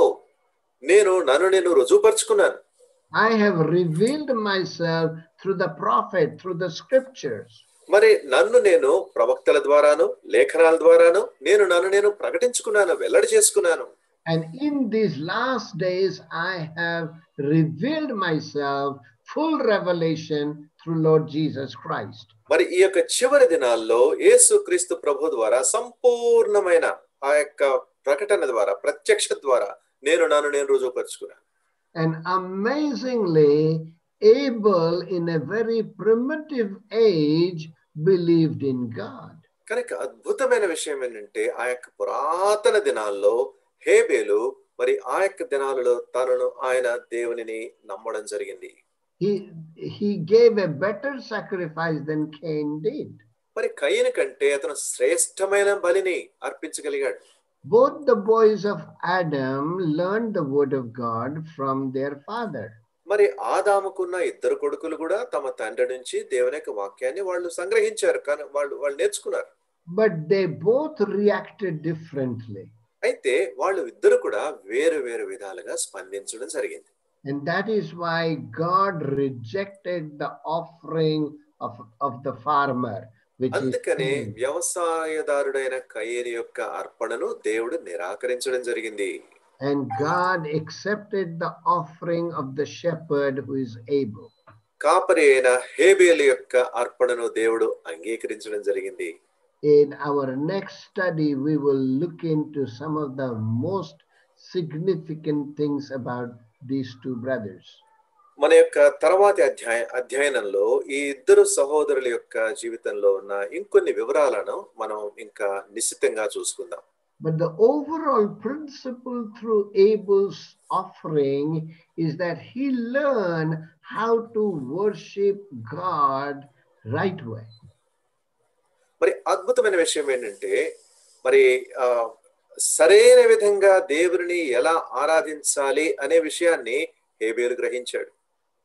నన్ను రుజువుపరుచుకున్నాను. I have revealed myself through the prophet, through the scriptures. మరి నన్ను నేను ప్రవక్తల ద్వారాను లేఖనాల ద్వారాను నన్ను నేను ప్రకటించుకున్నాను, వెల్లడి చేసుకున్నాను. And in these last days, I have revealed myself full revelation through Lord Jesus Christ. మరి ఈ యొక్క చివరి దినాల్లో యేసుక్రీస్తు ప్రభు ద్వారా సంపూర్ణమైన ఆ యొక్క ప్రకటన ద్వారా ప్రత్యక్ష ద్వారా నన్ను నేను రుజువుపరుచుకున్నాను. And amazingly, Abel in a very primitive age believed in God. కనుక అద్భుతమైన విషయం ఏంటంటే ఆ యొక్క పురాతన దినాల్లో హేబేలు మరి ఆ యొక్క దినాలలో తనను ఆయన దేవునిని నమ్మడం జరిగింది. He gave a better sacrifice than Cain did. మరి కయీను కంటే అతను శ్రేష్టమైన బలిని అర్పించగలిగాడు. Both the boys of Adam learned the word of God from their father. మరి ఆదాముకున్న ఇద్దరు కొడుకులు కూడా తమ తండ్రి నుంచి దేవుని యొక్క వాక్యాన్ని వాళ్ళు సంగ్రహించారు, కానీ వాళ్ళు నేర్చుకున్నారు. But they both reacted differently. అయితే వాళ్ళు ఇద్దరు కూడా వేరు వేరు విధాలుగా స్పందించడం జరిగింది. And that is why God rejected the offering of the farmer, which అందుకనే is Cain. వ్యవసాయదారుడైన కయీను యొక్క అర్పణను దేవుడు నిరాకరించడం జరిగింది. And God accepted the offering of the shepherd, who is Abel. కాపరి అయిన హేబేలు యొక్క అర్పణను దేవుడు అంగీకరించడం జరిగింది. In our next study, we will look into some of the most significant things about these two brothers. మన యొక్క తర్వాతి అధ్యయనంలో ఈ ఇద్దరు సహోదరుల యొక్క జీవితంలో ఉన్న ఇంకొన్ని వివరాలను మనం ఇంకా నిశ్చితంగా చూసుకుందాం. But the overall principle through Abel's offering is that he learned how to worship God right way. మరి అద్భుతమైన విషయం ఏంటంటే మరి సరైన విధంగా దేవుని ఎలా ఆరాధించాలి అనే విషయాన్ని హేబేలు గ్రహించాడు.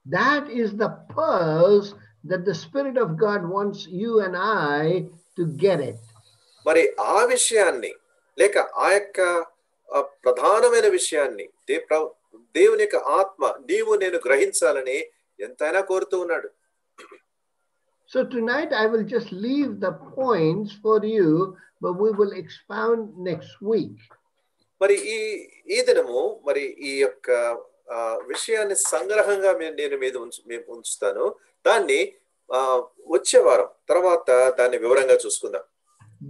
That is the pulse that the Spirit of God wants you and I to get it. మరి ఆ విషయాన్ని లేక ఆ యొక్క ప్రధానమైన విషయాన్ని దేవుని యొక్క ఆత్మ నేను గ్రహించాలని ఎంతైనా కోరుతూ ఉన్నాడు. So tonight I will just leave the points for you, but we will expound next week. మరి ఈ దినము మరి ఈ యొక్క విషయాన్ని సంగ్రహంగా నేను మీద ఉంచుతాను. దాన్ని వచ్చే వారం తర్వాత దాన్ని వివరంగా చూసుకుందాం.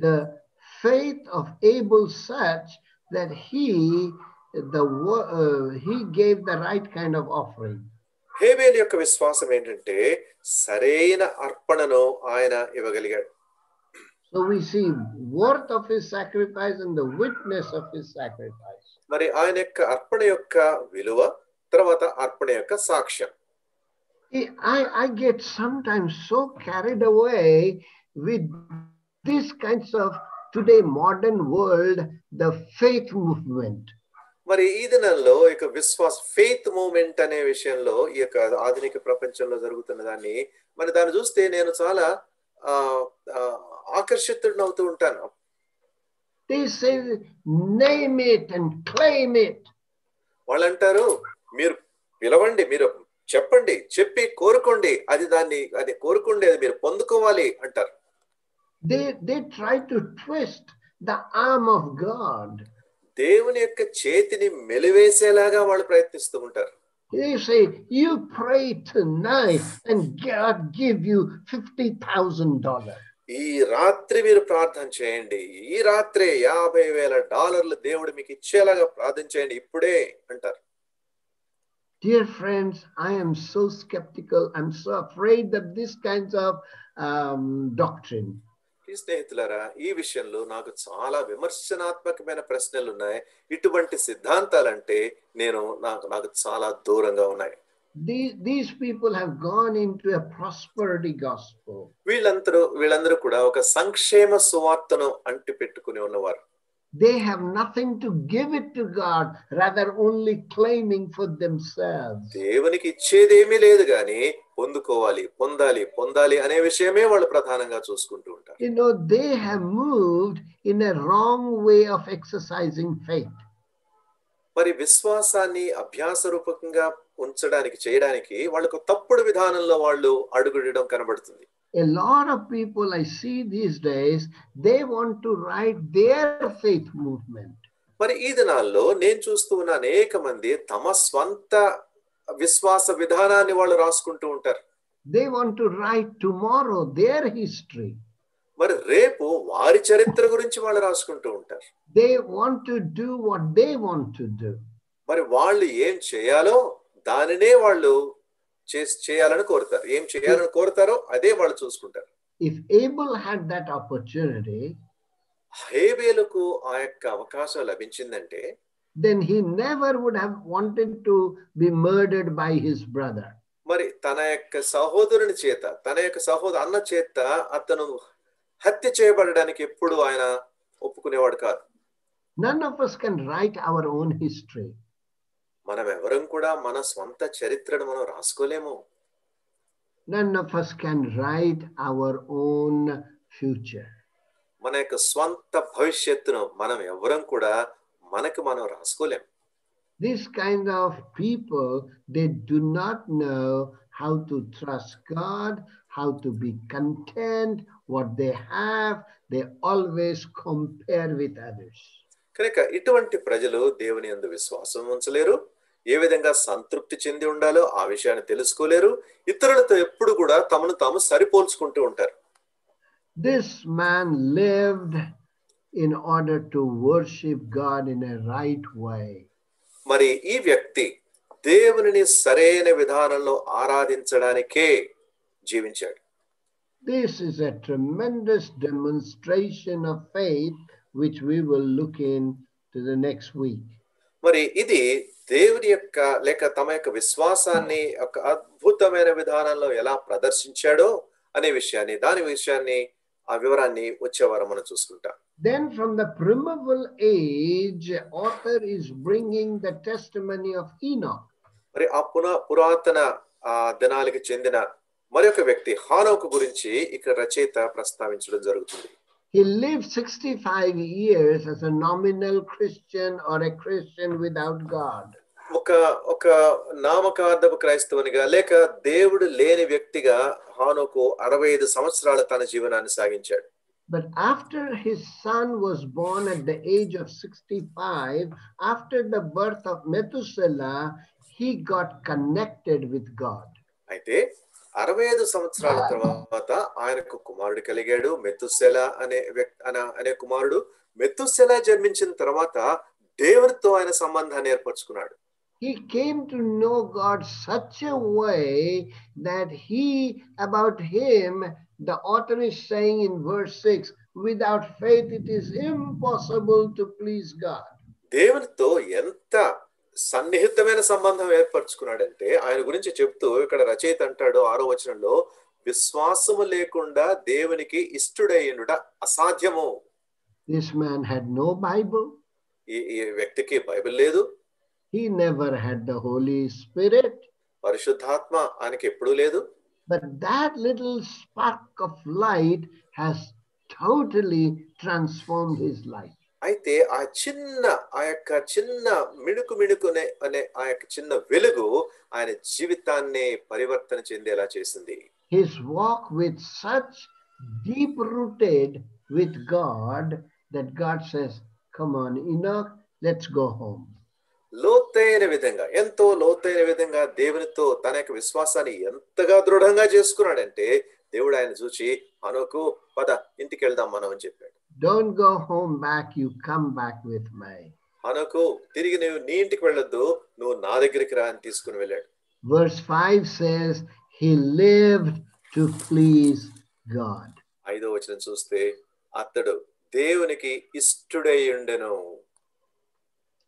The faith of Abel such that he gave the right kind of offering. హేబేలు యొక్క విశ్వాసం ఏంటంటే సరైన అర్పణను ఆయన ఇవ్వగలిగాడు. So we see worth of his sacrifice and the witness of his sacrifice. మరి ఆయన యొక్క అర్పణ యొక్క విలువ తర్వాత అర్పణ యొక్క సాక్ష్యం. I get sometimes so carried away with these kinds of today modern world, the faith movement. మరి ఈ దినాల్లో ఇక ఫెయిత్ మూవ్మెంట్ అనే విషయంలో ఈ యొక్క ఆధునిక ప్రపంచంలో జరుగుతున్న దాన్ని మరి దాన్ని చూస్తే నేను చాలా ఆకర్షితుడిని అవుతూ ఉంటాను. They say name it and claim it. వాళ్ళు అంటారు మీరు పిలవండి, మీరు చెప్పండి, చెప్పి కోరుకోండి, అది కోరుకోండి, అది మీరు పొందుకోవాలి అంటారు. They try to twist the arm of God. దేవుని యొక్క చేతిని మెలివేసేలాగా వాళ్ళు ప్రయత్నిస్తూ ఉంటారు. They say you pray tonight and God give you $50,000. ఈ రాత్రి మీరు ప్రార్థన చేయండి, ఈ రాత్రే $50,000 దేవుడు మీకు ఇచ్చేలాగా ప్రార్థన చేయండి ఇప్పుడే అంటారు. Dear friends, I am so skeptical. I'm so afraid of this kinds of doctrine. స్నేహితులారా, ఈ విషయంలో నాకు చాలా విమర్శనాత్మకమైన ప్రశ్నలు ఉన్నాయి. ఇటువంటి సిద్ధాంతాలంటే నాకు చాలా దూరంగా ఉన్నాయి. These people have gone into a prosperity gospel. వీళ్ళందరూ కూడా ఒక సంక్షేమ సువార్తను అంటి పెట్టుకుని ఉన్నవారు. They have nothing to give it to God, rather only claiming for themselves. దేవునికి ఇచ్చేదేమీ లేదు గాని పొందాలి అనే విషయమే వాళ్ళు ప్రధానంగా చూసుకుంటూ ఉంటారు. You know, they have moved in a wrong way of exercising faith. మరి విశ్వాసాన్ని అభ్యాస రూపకంగా చేయడానికి వాళ్ళకు తప్పుడు విధానంలో వాళ్ళు అడుగుడడం కనబడుతుంది. A lot of people I see these days, they want to write their faith movement. మరి ఈ దినాల్లో నేను చూస్తూ ఉన్న అనేక మంది తమ స్వంత విశ్వాస విధానాన్ని వాళ్ళు రాసుకుంటూ ఉంటారు. They want to write tomorrow their history. మరి రేపు వారి చరిత్ర గురించి వాళ్ళు రాసుకుంటూ ఉంటారు. They want to do what they want to do. మరి వాళ్ళు ఏం చేయాలో దానినే వాళ్ళు చేయాలని కోరుతారు. ఏం చేయాలని కోరుతారో అదే వాళ్ళు చూసుకుంటారు. If Abel had that opportunity, హేబేలుకు ఆ యొక్క అవకాశం లభించిందంటే, then he never would have wanted to be murdered by his brother. మరి తన యొక్క సహోదరుని చేత, అన్న చేత అతను హత్య చేయబడడానికి ఎప్పుడు ఆయన ఒప్పుకునేవాడు కాదు. None of us can write our own history. మనం ఎవరం కూడా మన స్వంత చరిత్రను మనం రాసుకోలేము. None of us can write our own future. మన యొక్క స్వంత భవిష్యత్తును మనం ఎవరం కూడా మనం రాసుకోలేము. This kind of people, they do not know how to trust God, how to be content, what they have. They always compare with others. కనుక ఇటువంటి ప్రజలు దేవుని యందు విశ్వాసం ఉంచలేరు. ఏ విధంగా సంతృప్తి చెంది ఉండాలో ఆ విషయాన్ని తెలుసుకోలేరు. ఇతరులతో ఎప్పుడు కూడా తమను తాము సరిపోల్చుకుంటూ ఉంటారు. This man lived in order to worship God in a right way. మరి ఈ వ్యక్తి దేవునిని సరైన విధానంలో ఆరాధించడానికే జీవించాడు. This is a tremendous demonstration of faith which we will look into the next week. మరి ఇది దేవుని యొక్క లేక తమ యొక్క విశ్వాసాన్ని ఒక అద్భుతమైన విధానంలో ఎలా ప్రదర్శించాడో అనే విషయాన్ని ఆ వివరాన్ని వచ్చే వారం మనం చూసుకుంటాం. Then from the primeval age, author is bringing the testimony of Enoch. మరి ఆ పురాతన దినాలకు చెందిన మరొక వ్యక్తి హానోకు గురించి ఇక్కడ రచయిత ప్రస్తావించడం జరుగుతుంది. He lived 65 years as a nominal Christian or a Christian without God. ఒక నామకార్థపు క్రైస్తవునిగా లేక దేవుడు లేని వ్యక్తిగా హానోకు 65 సంవత్సరాల తన జీవనాన్ని సాగించాడు. But after his son was born at the age of 65, after the birth of Methuselah, he got connected with God. అయితే 65 సంవత్సరాల తర్వాత ఆయనకు కుమారుడు కలిగాడు. మెతుసెలా అనే కుమారుడు. మెతుసెలా జన్మించిన తర్వాత దేవునితో ఆయన సంబంధాన్ని ఏర్పరచుకున్నాడు. He came to know God such a way that about him, the author is saying in verse 6, without faith it is impossible to please God. దేవునితో ఎంత సన్నిహితమైన సంబంధం ఏర్పరచుకున్నాడంటే ఆయన గురించి చెప్తూ ఇక్కడ రచయిత అంటాడు 6వ వచనంలో, విశ్వాసము లేకుండా దేవునికి ఇష్టుడయ్యుండుట అసాధ్యము. This man had no Bible. ఈ వ్యక్తికి బైబిల్ లేదు. He never had the Holy Spirit. పరిశుద్ధాత్మ ఆయనకి ఎప్పుడూ లేదు. But that little spark of light has totally transformed his life. అయితే ఆ యొక్క చిన్న మిణుకునే అనే ఆ యొక్క చిన్న వెలుగు ఆయన జీవితాన్ని పరివర్తన చెందేలా చేసింది. His walk with such deep rooted with God that God says, come on Enoch, let's go home. ఎంతో లోతైన విధంగా దేవునితో తన యొక్క విశ్వాసాన్ని ఎంతగా దృఢంగా చేసుకున్నాడంటే దేవుడు ఆయన చూచి హనోకు పద ఇంటికి వెళ్దాం మనం అని చెప్పాడు. Don't go home back, you come back with me. హనోకు తిరిగి నువ్వు నీ ఇంటికి వెళ్ళొద్దు, నువ్వు నా దగ్గరికి రా అని తీసుకుని వెళ్ళాడు. Verse 5 says he lived to please God. 5వ వచనం చూస్తే అతడు దేవునికి ఇష్టుడై ఉండెను.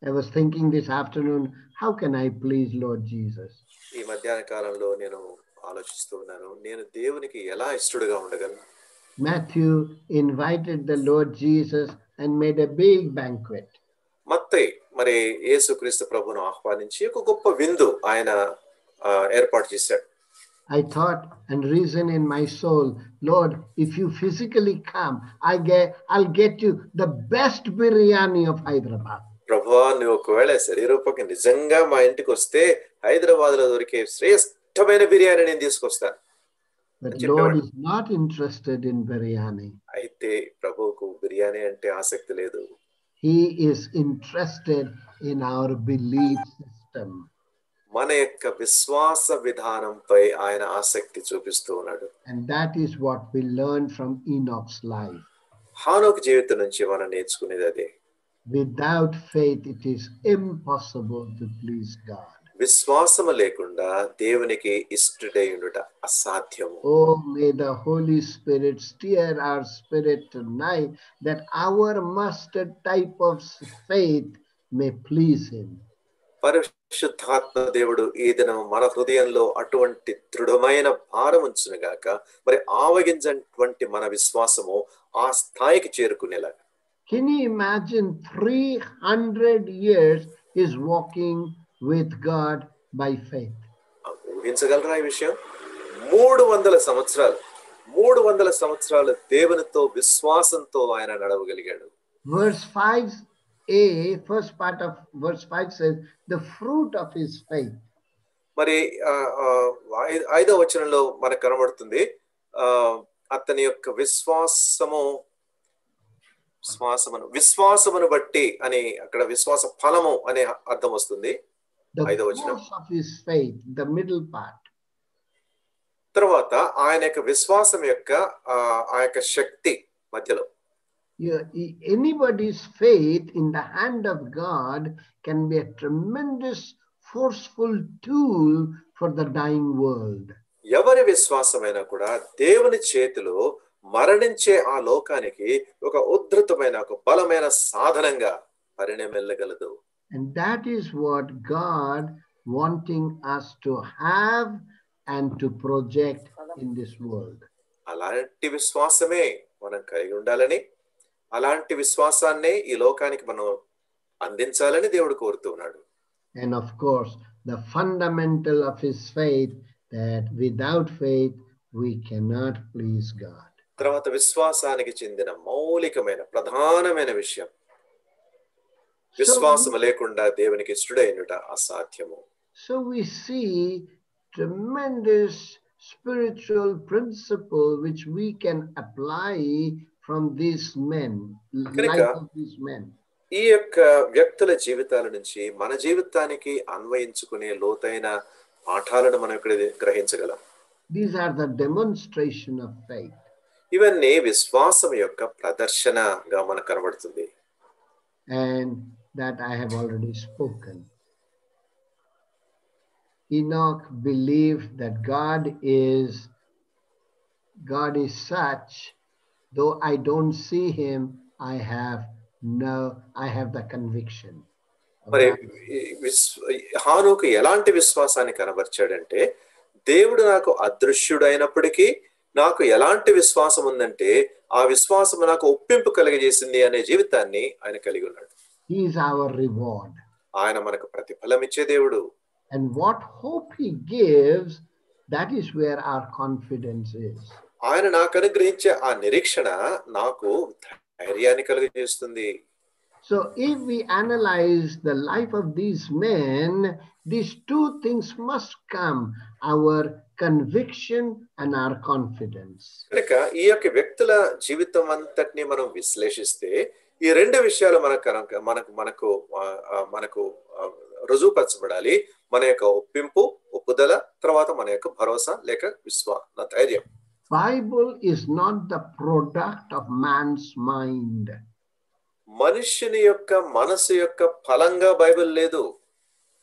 I was thinking this afternoon, how can I please Lord Jesus? ఈ మధ్యాహ్న కాలంలో నేను ఆలోచిస్తూ ఉన్నాను, నేను దేవునికి ఎలా ఇష్టడుగా ఉండగలను? Matthew invited the Lord Jesus and made a big banquet. మత్తయి మరి యేసుక్రీస్తు ప్రభువును ఆహ్వానించి ఒక గొప్ప విందు ఆయన ఏర్పాటు చేశాడు. I thought and reasoned in my soul, Lord, if you physically come, I'll get you the best biryani of Hyderabad. ప్రభువా, నువ్వు ఒకవేళ శరీరూపంగా నిజంగా మా ఇంటికి వస్తే హైదరాబాద్ లో దొరికే శ్రేష్టమైన బిర్యానీ నేను తీసుకొస్తాను. But Lord is not interested in biryani. అయితే ప్రభువుకు బిర్యానీ అంటే ఆసక్తి లేదు. He is interested in our belief system. మన యొక్క విశ్వాస విధానంపై ఆయన ఆసక్తి చూపిస్తూ ఉన్నాడు. And that is what we learn from Enoch's life. హానోకు జీవితం నుంచి మనం నేర్చుకునేది అదే. Without faith, it is impossible to please God. విశ్వాసము లేకుండా దేవునికి ఇష్టడై ఉండుట అసాధ్యము. Oh, may the Holy Spirit steer our spirit tonight that our mustard type of faith may please Him. పరిశుద్ధాత్మ దేవుడు ఈ దినం మన హృదయంలో అటువంటి దృఢమైన భారం ఉంచునుగాక. మరి ఆవగించటువంటి మన విశ్వాసము ఆ స్థాయికి చేరుకునేలాగా. Can you imagine 300 years is walking with God by faith? ఊహించగలరా ఈ విషయం? 300 సంవత్సరాలు దేవునితో విశ్వాసంతో ఆయన నడవగలిగాడు. Verse 5a, first part of verse 5 says, the fruit of his faith. మరి 5వ వచనంలో మనకు కనబడుతుంది అతని యొక్క విశ్వాసమును బట్టి అని, అక్కడ విశ్వాస ఫలము అనే అర్థం వస్తుంది. The fruits of his faith, the middle part. తర్వాత ఆయన యొక్క విశ్వాసం యొక్క ఆ యొక్క శక్తి మధ్యలో. Anybody's faith in the hand of God can be a tremendous forceful tool for the dying world. ఎవరి విశ్వాసమైనా కూడా దేవుని చేతిలో మరణించే ఆ లోకానికి ఒక ఉద్ధృతమైన ఒక బలమైన సాధనంగా పరిణమిల్లగలదు. And that is what God wanting us to have and to project in this world. అలాంటి విశ్వాసమే మనం కలిగి ఉండాలని, అలాంటి విశ్వాసాన్నే ఈ లోకానికి మనం అందించాలని దేవుడు కోరుతున్నాడు. And of course, the fundamental of his faith, that without faith we cannot please God. తర్వాత విశ్వాసానికి చెందిన మౌలికమైన ప్రధానమైన విషయం, విశ్వాసం లేకుండా దేవునికి ఇష్టడైనట అసాధ్యము. So we see tremendous spiritual principle which we can apply from these men, life of these men. ఈ యొక్క వ్యక్తుల జీవితాల నుంచి మన జీవితానికి అన్వయించుకునే లోతైన పాఠాలను మనం ఇక్కడ గ్రహించగలం. These are the demonstration of faith. ఇవన్నీ విశ్వాసం యొక్క ప్రదర్శనగా మనకు కనబడుతుంది. And that I have already spoken. Enoch believed that God is such, though I don't see him, I have the conviction. మరి హానోకు ఎలాంటి విశ్వాసాన్ని కనబర్చాడంటే, దేవుడు నాకు అదృశ్యుడైనప్పటికీ నాకు ఎలాంటి విశ్వాసం ఉందంటే ఆ విశ్వాసం నాకు ఒప్పింపు కలిగజేసింది అనే జీవితాన్ని ఆయన కలిగి ఉన్నాడు. He is our reward. ఆయన మనకు ప్రతిఫలం ఇచ్చే దేవుడు. And what hope he gives, that is where our confidence is. ఆయన నాకు అనుగ్రహించే ఆ నిరీక్షణ నాకు ధైర్యాన్ని కలిగజేస్తుంది. So if we analyze the life of these men, these two things must come, our conviction and our confidence. కనుక ఈ యొక్క వ్యక్తుల జీవితం అంతటిని మనం విశ్లేషిస్తే ఈ రెండు విషయాలు మనకు రుజువుపరచబడాలి. మన యొక్క ఒప్పుదల, తర్వాత మన యొక్క భరోసా లేక ధైర్యం. Bible is not the product of man's mind. మనుష్యుని యొక్క మనసు యొక్క ఫలంగా బైబిల్ లేదు.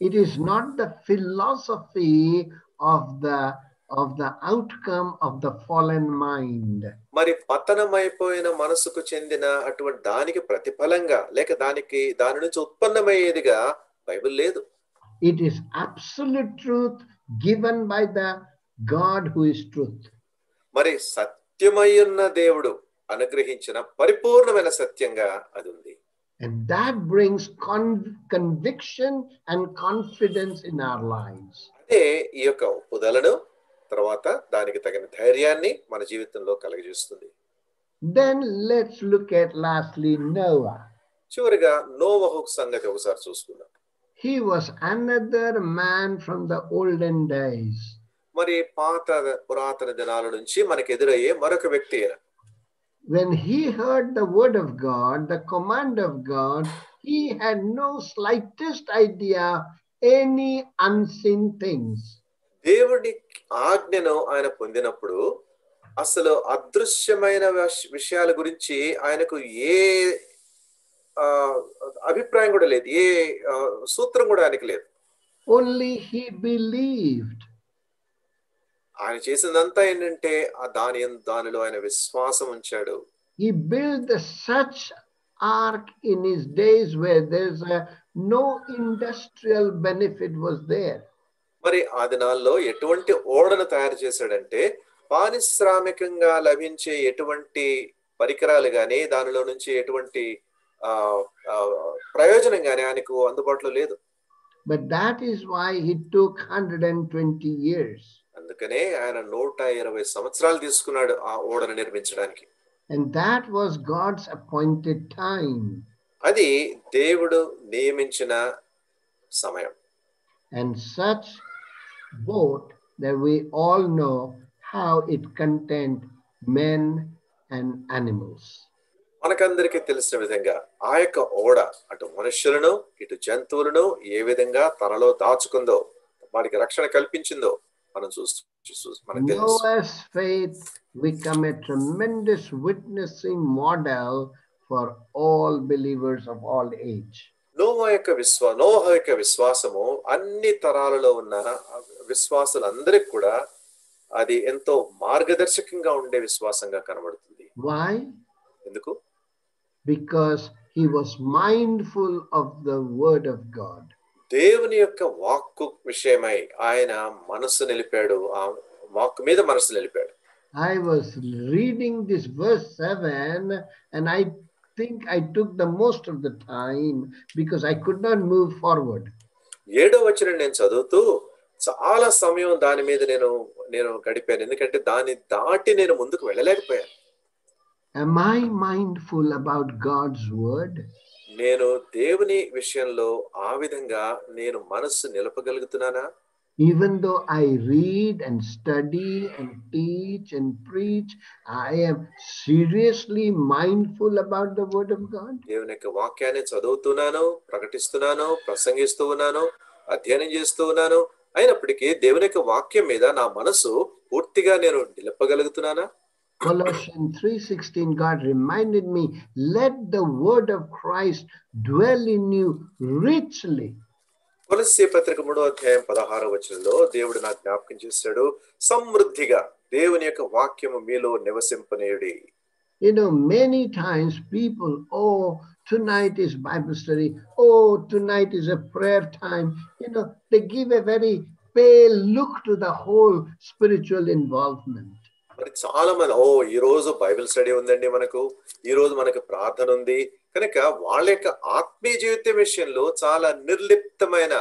It is not the philosophy of the outcome of the fallen mind. మరి పతనమైపోయిన మనసుకు చెందిన అటువంటి దానికి ప్రతిఫలంగా లేక దాని నుంచి ఉత్పన్నమయ్యేదిగా బైబిల్ లేదు. It is absolute truth given by the God who is truth. మరి సత్యమయ్యున్న దేవుడు అనుగ్రహించిన పరిపూర్ణమైన సత్యంగా అది ఉంది. And that brings conviction and confidence in our lives. అదే ఈ యొక్క ఒప్పుదలను తర్వాత దానికి తగిన ధైర్యాన్ని మన జీవితంలో కలుగజేస్తుంది. Then let's look at lastly Noah. చివరిగా నోవహు సంగతి ఒకసారి చూసుకుందాం. He was another man from the olden days. మరి పురాతన దినాల నుంచి మనకు ఎదురయ్యే మరొక వ్యక్తి. When he heard the word of God, the command of God, he had no slightest idea any unseen things. దేవుడి ఆజ్ఞను ఆయన పొందినప్పుడు అసలు అదృశ్యమైన విషయాల గురించి ఆయనకు ఏ అభిప్రాయం కూడా లేదు, ఏ సూత్రం కూడా ఆయనకి లేదు. Only he believed. ఆయన చేసిందంతా ఏంటంటే దానిలో ఆయన విశ్వాసం ఉంచాడు. He built such ark in his days where there's no industrial benefit was there. మరి ఆ దినాల్లో ఎటువంటి ఓడను తయారు చేశాడంటే పారిశ్రామికంగా లభించే ఎటువంటి పరికరాలు గాని దానిలో నుంచి ఎటువంటి ప్రయోజనం గాని ఆయనకు అందుబాటులో లేదు. But that is why he took 120 years. అందుకనే ఆయన 120 సంవత్సరాలు తీసుకున్నాడు ఆ ఓడను నిర్మించడానికి. And that was God's appointed time. అది దేవుడు నియమించిన సమయం. And such boat that we all know how it contained men and animals. మనకందరికీ తెలిసిన విధంగా ఆ యొక్క ఓడ అటు మనుషులను ఇటు జంతువులను ఏ విధంగా తనలో దాచుకుందో, వారికి రక్షణ కల్పించిందో మనం మనకు తెలుసు. Noah's faith became a tremendous witnessing model for all believers of all age. నోవహు యొక్క విశ్వాసము అన్ని తరాలలో ఉన్న విశ్వాసులందరికీ కూడా అది ఎంతో మార్గదర్శకంగా ఉండే విశ్వాసంగా కనబడుతుంది. Why? ఎందుకు? Because he was mindful of the word of God. దేవుని యొక్క వాక్కు విషయమై ఆయన మనసు నిలిపాడు, ఆ వాక్కు మీద మనసు నిలిపాడు. I was reading this verse 7 and I think I took the most of the time because I could not move forward. 7వ వచనం నేను చదువుతూ చాలా సమయం దాని మీద నేను గడిపాను, ఎందుకంటే దాన్ని దాటి నేను ముందుకు వెళ్ళలేకపోయాను. Am I mindful about God's word? నేను దేవుని విషయంలో ఆ విధంగా నేను మనసు నిలపగలుగుతున్నానా? Even though I read and study and teach and preach, I am seriously mindful about the word of God. దేవుని యొక్క వాక్యాన్ని చదువుతున్నాను, ప్రకటిస్తున్నాను, ప్రసంగిస్తూ ఉన్నాను, అధ్యయనం చేస్తూ ఉన్నాను. అయినప్పటికీ దేవుని యొక్క వాక్యం మీద నా మనసు పూర్తిగా నేను నిలపగలుగుతున్నానా? Colossians 3:16, God reminded me, let the word of Christ dwell in you richly. కొలస్సీ పత్రిక 3వ అధ్యాయం 16వ వచనంలో దేవుడు నాకు జ్ఞాపకం చేశాడు, సమృద్ధిగా దేవుని యొక్క వాక్యము మీలో నివసింపనీయుడి. You know, many times people, oh, tonight is Bible study, oh, tonight is a prayer time. You know, they give a very pale look to the whole spiritual involvement. మరి చాలా మంది ఈ రోజు బైబిల్ స్టడీ ఉందండి, ఈ రోజు మనకు ప్రార్థన ఉంది కనుక వాళ్ళ యొక్క ఆత్మీయ జీవితం విషయంలో చాలా నిర్లిప్తమైన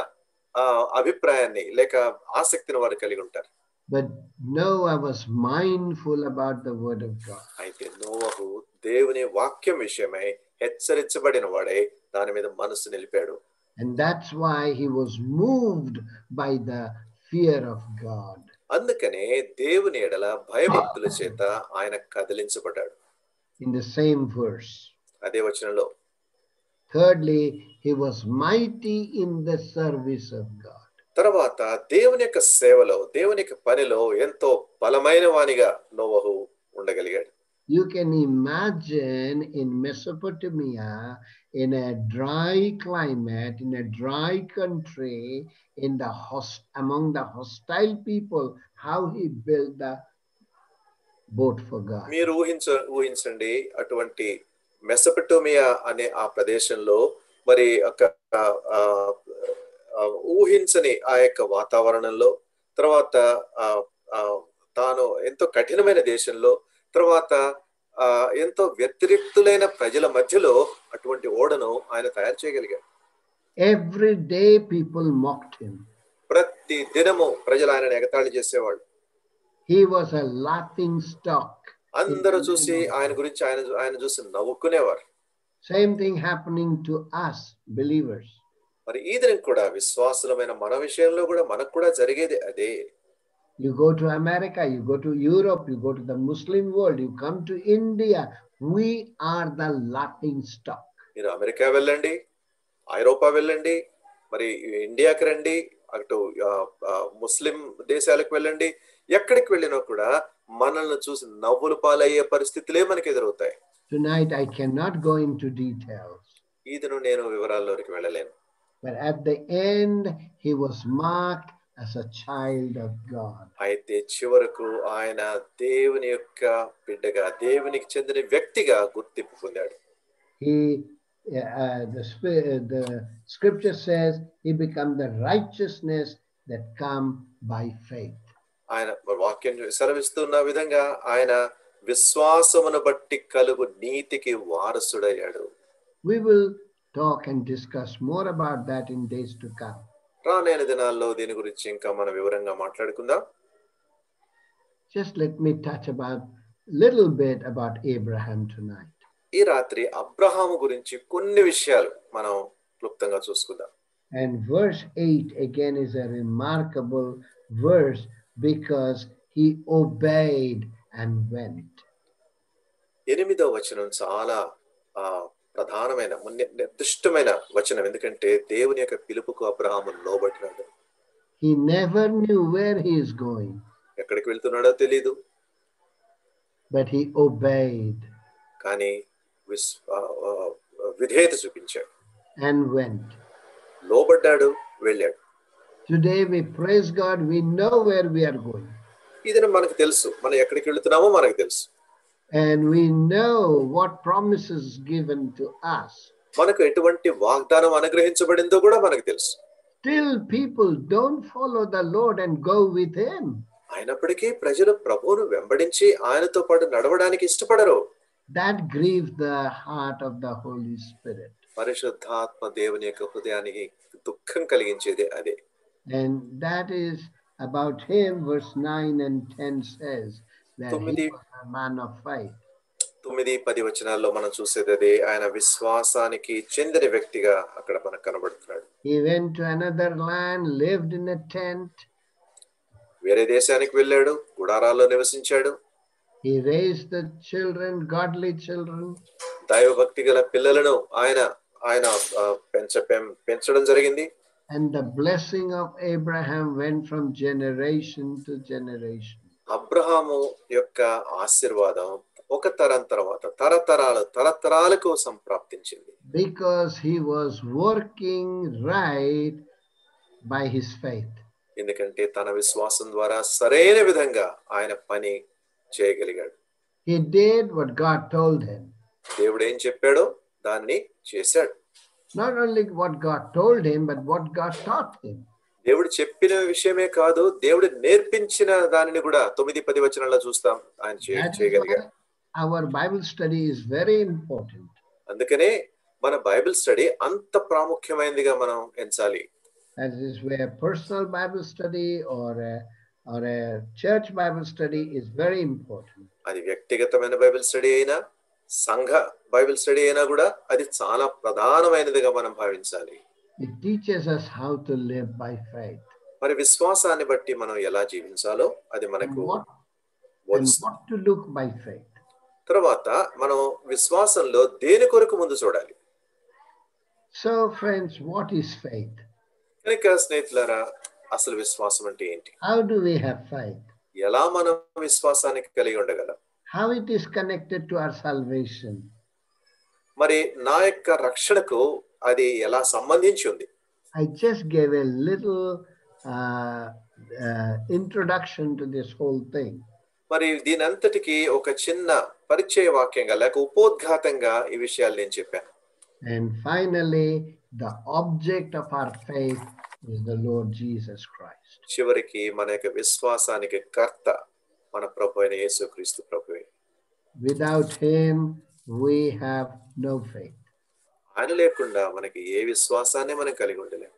అభిప్రాయాన్ని లేక ఆసక్తిని వారు కలిగి ఉంటారు. But Noah was mindful about the word of God. అయితే నోవహు దేవుని వాక్యం విషయమై హెచ్చరించబడిన వాడై దాని మీద మనసు నిలిపాడు. And that's why he was moved by the fear of God. అందుకనే దేవుని ఎడల భయభక్తుల చేత ఆయన కదిలించబడ్డాడు. In the same verse. అదే వచనంలో. Thirdly, he was mighty in the service of God. తర్వాత దేవుని యొక్క సేవలో, దేవుని యొక్క పనిలో ఎంతో బలమైన వానిగా నోవహు ఉండగలిగాడు. You can imagine in Mesopotamia, in a dry climate, in a dry country, among the hostile people, how he built the boat for God. మీరు ఊహించండి అటువంటి మెసొపొటేమియా అనే ఆ ప్రదేశంలో మరి ఊహించని ఆ యొక్క వాతావరణంలో తర్వాత తాను ఎంతో కఠినమైన దేశంలో, తర్వాత ఎంతో వ్యతిరేక్తులైన ప్రజల మధ్యలో అటువంటి ఓడను ఆయన తయారు చేయగలిగాడు. Every day people mocked him. ప్రతి దినము ప్రజలు ఆయనను ఎగతాళి చేసేవాళ్ళు. He was a laughing stock. అందరూ చూసి ఆయన గురించి ఆయన చూసి నవ్వుకునేవారు. Same thing happening to us believers. మరి ఈ దినం కూడా విశ్వాసులమైన మన విషయంలో కూడా మనకు కూడా జరిగేది అదే. You go to America, you go to Europe, you go to the Muslim world, you come to India, we are the laughing stock. మీరు అమెరికా వెళ్ళండి, ఐరోపా వెళ్ళండి, మరి ఇండియాకి రండి, అటు ముస్లిం దేశాలకు వెళ్ళండి, ఎక్కడికి వెళ్ళినా కూడా మనల్ని చూసి నవ్వులు పాలయ్యే పరిస్థితులే మనకి ఎదురవుతాయి. Tonight I cannot go into details. ఈ దినం నేను వివరాల్లోకి వెళ్ళలేను. But at the end he was marked as a child of God. అయితే చివరకు ఆయన దేవుని యొక్క బిడ్డగా, దేవునికి చెందిన వ్యక్తిగా గుర్తింపు పొందాడు. The scripture says he became the righteousness that come by faith. ఆయన వాక్యం సెలవిస్తున్న విధంగా ఆయన విశ్వాసమును బట్టి కలుగు నీతికి వారసుడయ్యాడు. We will talk and discuss more about that in days to come. రానున్న దినాల్లో దీని గురించి ఇంకా మనం వివరంగా మాట్లాడుకుందాం. Just let me touch about little bit about Abraham tonight. ఈ రాత్రి అబ్రహాము గురించి కొన్ని విషయాలు మనం క్లుప్తంగా చూసుకుందాం. And verse 8 again is a remarkable verse because he obeyed and went. 8వ వచనం చాలా ప్రధానమైన నిర్దిష్టమైన వచనం, ఎందుకంటే దేవుని యొక్క పిలుపుకు Abraham లోబడినాడు. He never knew where he is going. ఎక్కడికి వెళ్తున్నాడో తెలియదు, but he obeyed. కానీ విధేయత చూపించాడు. And went. లోబడ్డాడు, వెళ్ళాడు. Today we praise God, we know where we are going. ఇది మనకు తెలుసు, మనం ఎక్కడికి వెళ్తున్నామో మనకు తెలుసు. And we know what promises given to us. మనకు ఎటువంటి వాగ్దానం అనుగ్రహించబడిందో కూడా మనకు తెలుసు. Still people don't follow the Lord and go with him. అయినప్పటికీ ప్రజలు ప్రభువును వెంబడించి ఆయనతో పాటు నడవడానికి ఇష్టపడరు. That grieves the heart of the Holy Spirit. పరిశుద్ధాత్మ దేవుని యొక్క హృదయానికి దుఃఖం కలిగించేది అదే. And that is about him. Verse 9 and 10 says that he was a man of faith. 9-10 వచనాల్లో మనం చూసేది అదే. ఆయన విశ్వాసానికి చెందిన వ్యక్తిగా అక్కడ మనకు కనబడుతున్నాడు. He went to another land, lived in a tent. వేరే దేశానికి వెళ్ళాడు, గుడారాల్లో నివసించాడు. He raised the children, godly children. దైవభక్తి గల పిల్లలను ఆయన పెంచడం జరిగింది. And the blessing of Abraham went from generation to generation. Abraham యొక్క ఆశీర్వాదం ఒక తరం తర్వాత తరతరాలకు సంప్రాప్తించింది. Because he was working right by his faith. ఎందుకంటే తన విశ్వాసం ద్వారా సరైన విధంగా ఆయన పని చేయగలిగాడు. He did what God told him. దేవుడు ఏం చెప్పాడో దాన్ని చేశాడు. Not only what God told him, but what God taught him. దేవుడు చెప్పిన విషయమే కాదు, దేవుడు నేర్పించిన దానిని కూడా 9-10 వచనాల్లో చూస్తాం ఆయన చేయగలిగాడు. Our Bible study is very important. అందుకనే మన బైబిల్ స్టడీ అంత ప్రాముఖ్యమైనదిగా మనం ఎంచాలి. That is where personal Bible study or a church Bible study is very important. అది వ్యక్తిగతమైన బైబిల్ స్టడీ అయినా సంఘ బైబిల్ స్టడీ అయినా కూడా అది చాలా ప్రధానమైనదిగా మనం భావించాలి. It teaches us how to live by faith. మరి విశ్వాసాన్ని బట్టి మనం ఎలా జీవించాలో అది మనకు and what to look by faith. తర్వాత మనం విశ్వాసంలో దేని కొరకు ముందు చూడాలి. So friends, what is faith? కనుక స్నేహితులారా, అసలు విశ్వాసం అంటే ఏంటి? How do we have faith? ఎలా మనం విశ్వాసానికి కలిగి ఉండగలం? How it is connected to our salvation? మరి నా యొక్క రక్షణకు అది ఎలా సంబంధించి ఉంది? I just gave a little introduction to this whole thing. మరి దీని అంతటికి ఒక చిన్న పరిచయ వాక్యంగా లేక ఉపోద్ఘాతంగా ఈ విషయాలు నేను చెప్పాను. And finally, the object of our faith is the Lord Jesus Christ. చివరికి మన యొక్క విశ్వాసానికి కర్త మన ప్రభు అయిన యేసుక్రీస్తు ప్రభువే. Without him, we have no faith. ఆయన లేకుండా మనకి ఏ విశ్వాసాన్ని మనం కలిగి ఉండలేం.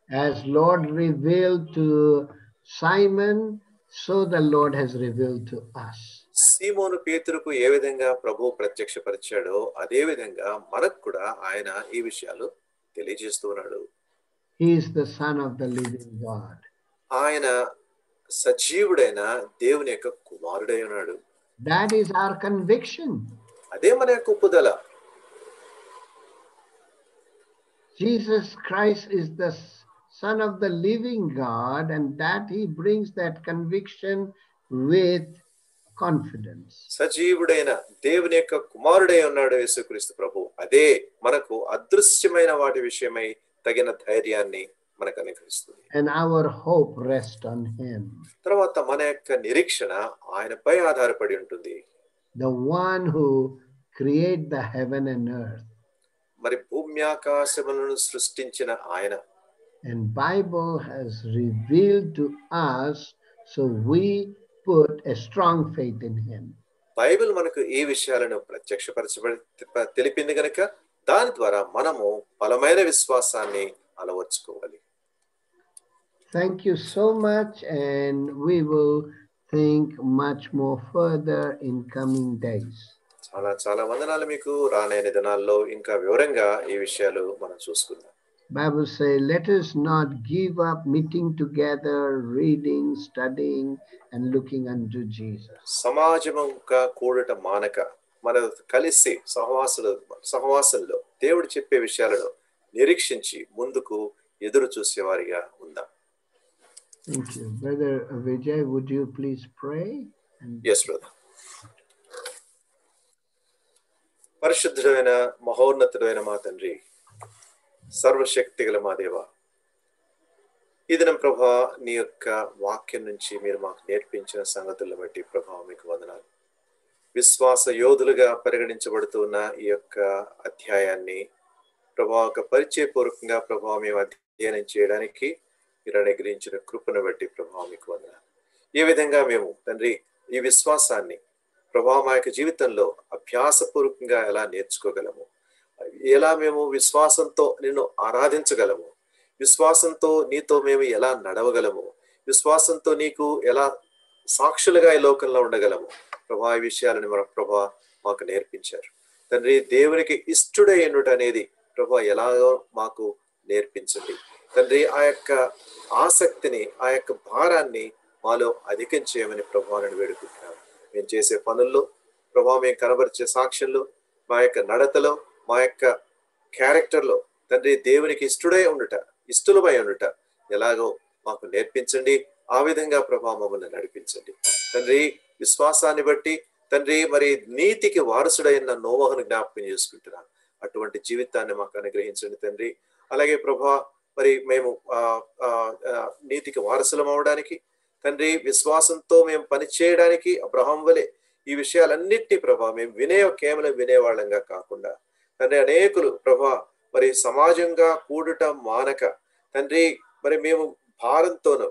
As Lord revealed to Simon, so the Lord has revealed to us. సీమోను పేతురుకు ఏ విధంగా ప్రభు ప్రత్యక్షపరిచాడో అదే విధంగా మనకు కూడా ఆయన ఈ విషయాలు తెలియజేస్తూ ఉన్నాడు. He is the Son of the living God. ఆయన సజీవుడైన దేవుని యొక్క కుమారుడై ఉన్నాడు. That is our conviction. అదే మన యొక్క ఒప్పుదల. Jesus Christ is the Son of the living God, and that he brings that conviction with confidence. సజీవుడైన దేవుని యొక్క కుమారుడై ఉన్నాడు యేసుక్రీస్తు ప్రభు. అదే మనకు అదృశ్యమైన వాటి విషయమై తగిన ధైర్యాన్ని మనకు అనుగ్రహిస్తుంది. And our hope rests on him. తర్వాత మన యొక్క నిరీక్షణ ఆయనపై ఆధారపడి ఉంటుంది. The one who created the heaven and earth. మరి భూమి ఆకాశములను సృష్టించిన ఆయన. And Bible has revealed to us, so we put a strong faith in him. Bible మనకు ఈ విషయాలను తెలిపింది గనుక దాని ద్వారా మనము బలమైన విశ్వాసాన్ని అలవర్చుకోవాలి. Thank you so much, and we will think much more further in coming days. చాలా చాలా వందనాలు మీకు. రానైన దినాల్లో ఇంకా వివరంగా ఈ విషయాలు మనం చూసుకుందాం. Bible say, let us not give up meeting together, reading, studying, and looking unto Jesus. సమాజముగా కూడట మానక మన కలిసి సహవాసంలో దేవుడు చెప్పే విషయాలను నిరీక్షించి ముందుకు ఎదురు చూసేవారిగా ఉందాం. Thank you. Brother Vijay, would you please pray? Yes, brother. పరిశుద్ధుడైన మహోన్నతుడైన మా తండ్రి, సర్వశక్తి గల మా దేవ, ఈ దినం ప్రభా నీ యొక్క వాక్యం నుంచి మీరు మాకు నేర్పించిన సంగతులను బట్టి ప్రభా మీకు వందనాలు. విశ్వాస యోధులుగా పరిగణించబడుతున్న ఈ యొక్క అధ్యాయాన్ని ప్రభా ఒక పరిచయపూర్వకంగా ప్రభా మేము అధ్యయనం చేయడానికి మీరు అనుగ్రహించిన కృపను బట్టి ప్రభా మీకు వందనాలు. ఏ విధంగా మేము తండ్రి ఈ విశ్వాసాన్ని ప్రభా మా యొక్క జీవితంలో అభ్యాసపూర్వకంగా ఎలా నేర్చుకోగలము, ఎలా మేము విశ్వాసంతో నిన్ను ఆరాధించగలము, విశ్వాసంతో నీతో మేము ఎలా నడవగలము, విశ్వాసంతో నీకు ఎలా సాక్షులుగా ఈ లోకంలో ఉండగలము ప్రభా, ఈ విషయాలను మన ప్రభా మాకు నేర్పించారు. తండ్రి దేవునికి ఇష్టడై ఎన్నుట అనేది ప్రభా ఎలాగో మాకు నేర్పించండి తండ్రి. ఆ యొక్క ఆసక్తిని, ఆ యొక్క భారాన్ని మాలో అధికం చేయమని ప్రభావాన్ని వేడుకుంటున్నాను. మేము చేసే పనుల్లో ప్రభావ, మేము కనబరిచే సాక్ష్యంలో, మా యొక్క నడతలో, మా యొక్క క్యారెక్టర్లో తండ్రి దేవునికి ఇష్టలుపై ఉండుట ఎలాగో మాకు నేర్పించండి. ఆ విధంగా ప్రభావ మమ్మల్ని నడిపించండి తండ్రి. విశ్వాసాన్ని బట్టి తండ్రి మరి నీతికి వారసుడైన నోవహును జ్ఞాపకం చేసుకుంటున్నాను. అటువంటి జీవితాన్ని మాకు అనుగ్రహించండి తండ్రి. అలాగే ప్రభా మరి మేము నీతికి వారసులం అవడానికి తండ్రి, విశ్వాసంతో మేము పని చేయడానికి అబ్రహాం వలె ఈ విషయాలన్నిటినీ ప్రభా మేము కేవలం వినేవాళ్ళంగా కాకుండా తండ్రి అనేకులు ప్రభా మరి సమాజంగా కూడుట మానక తండ్రి మరి మేము భారంతోనూ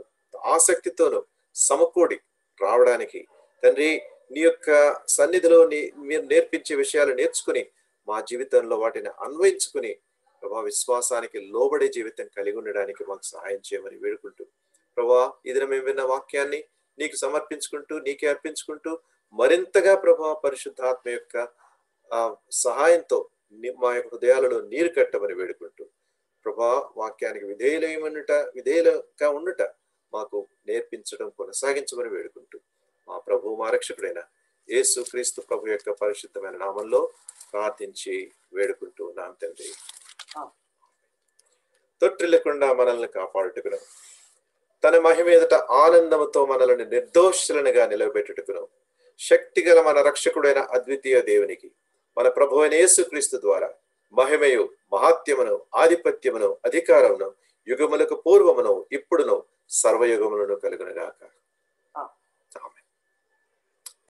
ఆసక్తితోనూ సమకూడి రావడానికి తండ్రి నీ యొక్క సన్నిధిలో మీరు నేర్పించే విషయాలు నేర్చుకుని మా జీవితంలో వాటిని అన్వయించుకుని ప్రభా విశ్వాసానికి లోబడే జీవితం కలిగి ఉండడానికి మాకు సహాయం చేయమని వేడుకుంటూ ప్రభా ఇది మేము విన్న వాక్యాన్ని నీకు సమర్పించుకుంటూ నీకే అర్పించుకుంటూ మరింతగా ప్రభా పరిశుద్ధాత్మ యొక్క సహాయంతో మా యొక్క హృదయాలలో నీరు కట్టమని వేడుకుంటూ ప్రభా వాక్యానికి విధేయులుగా ఉండుట మాకు నేర్పించడం కొనసాగించమని వేడుకుంటూ మా ప్రభు మా రక్షకుడైన యేసు క్రీస్తు ప్రభు యొక్క పరిశుద్ధమైన నామంలో ప్రార్థించి వేడుకుంటూ ఉన్నాం తండ్రి. తొట్టిల్లకుండా మనల్ని కాపాడుటకును, తన మహిమ ఎదుట ఆనందముతో మనల్ని నిర్దోషులనుగా నిలబెట్టుటకును శక్తిగల మన రక్షకుడైన అద్వితీయ దేవునికి మన ప్రభు అయిన యేసు క్రీస్తు ద్వారా మహిమయు మహాత్యమును ఆధిపత్యమును అధికారమును యుగములకు పూర్వమును ఇప్పుడును సర్వయుగములను కలుగునుగాక.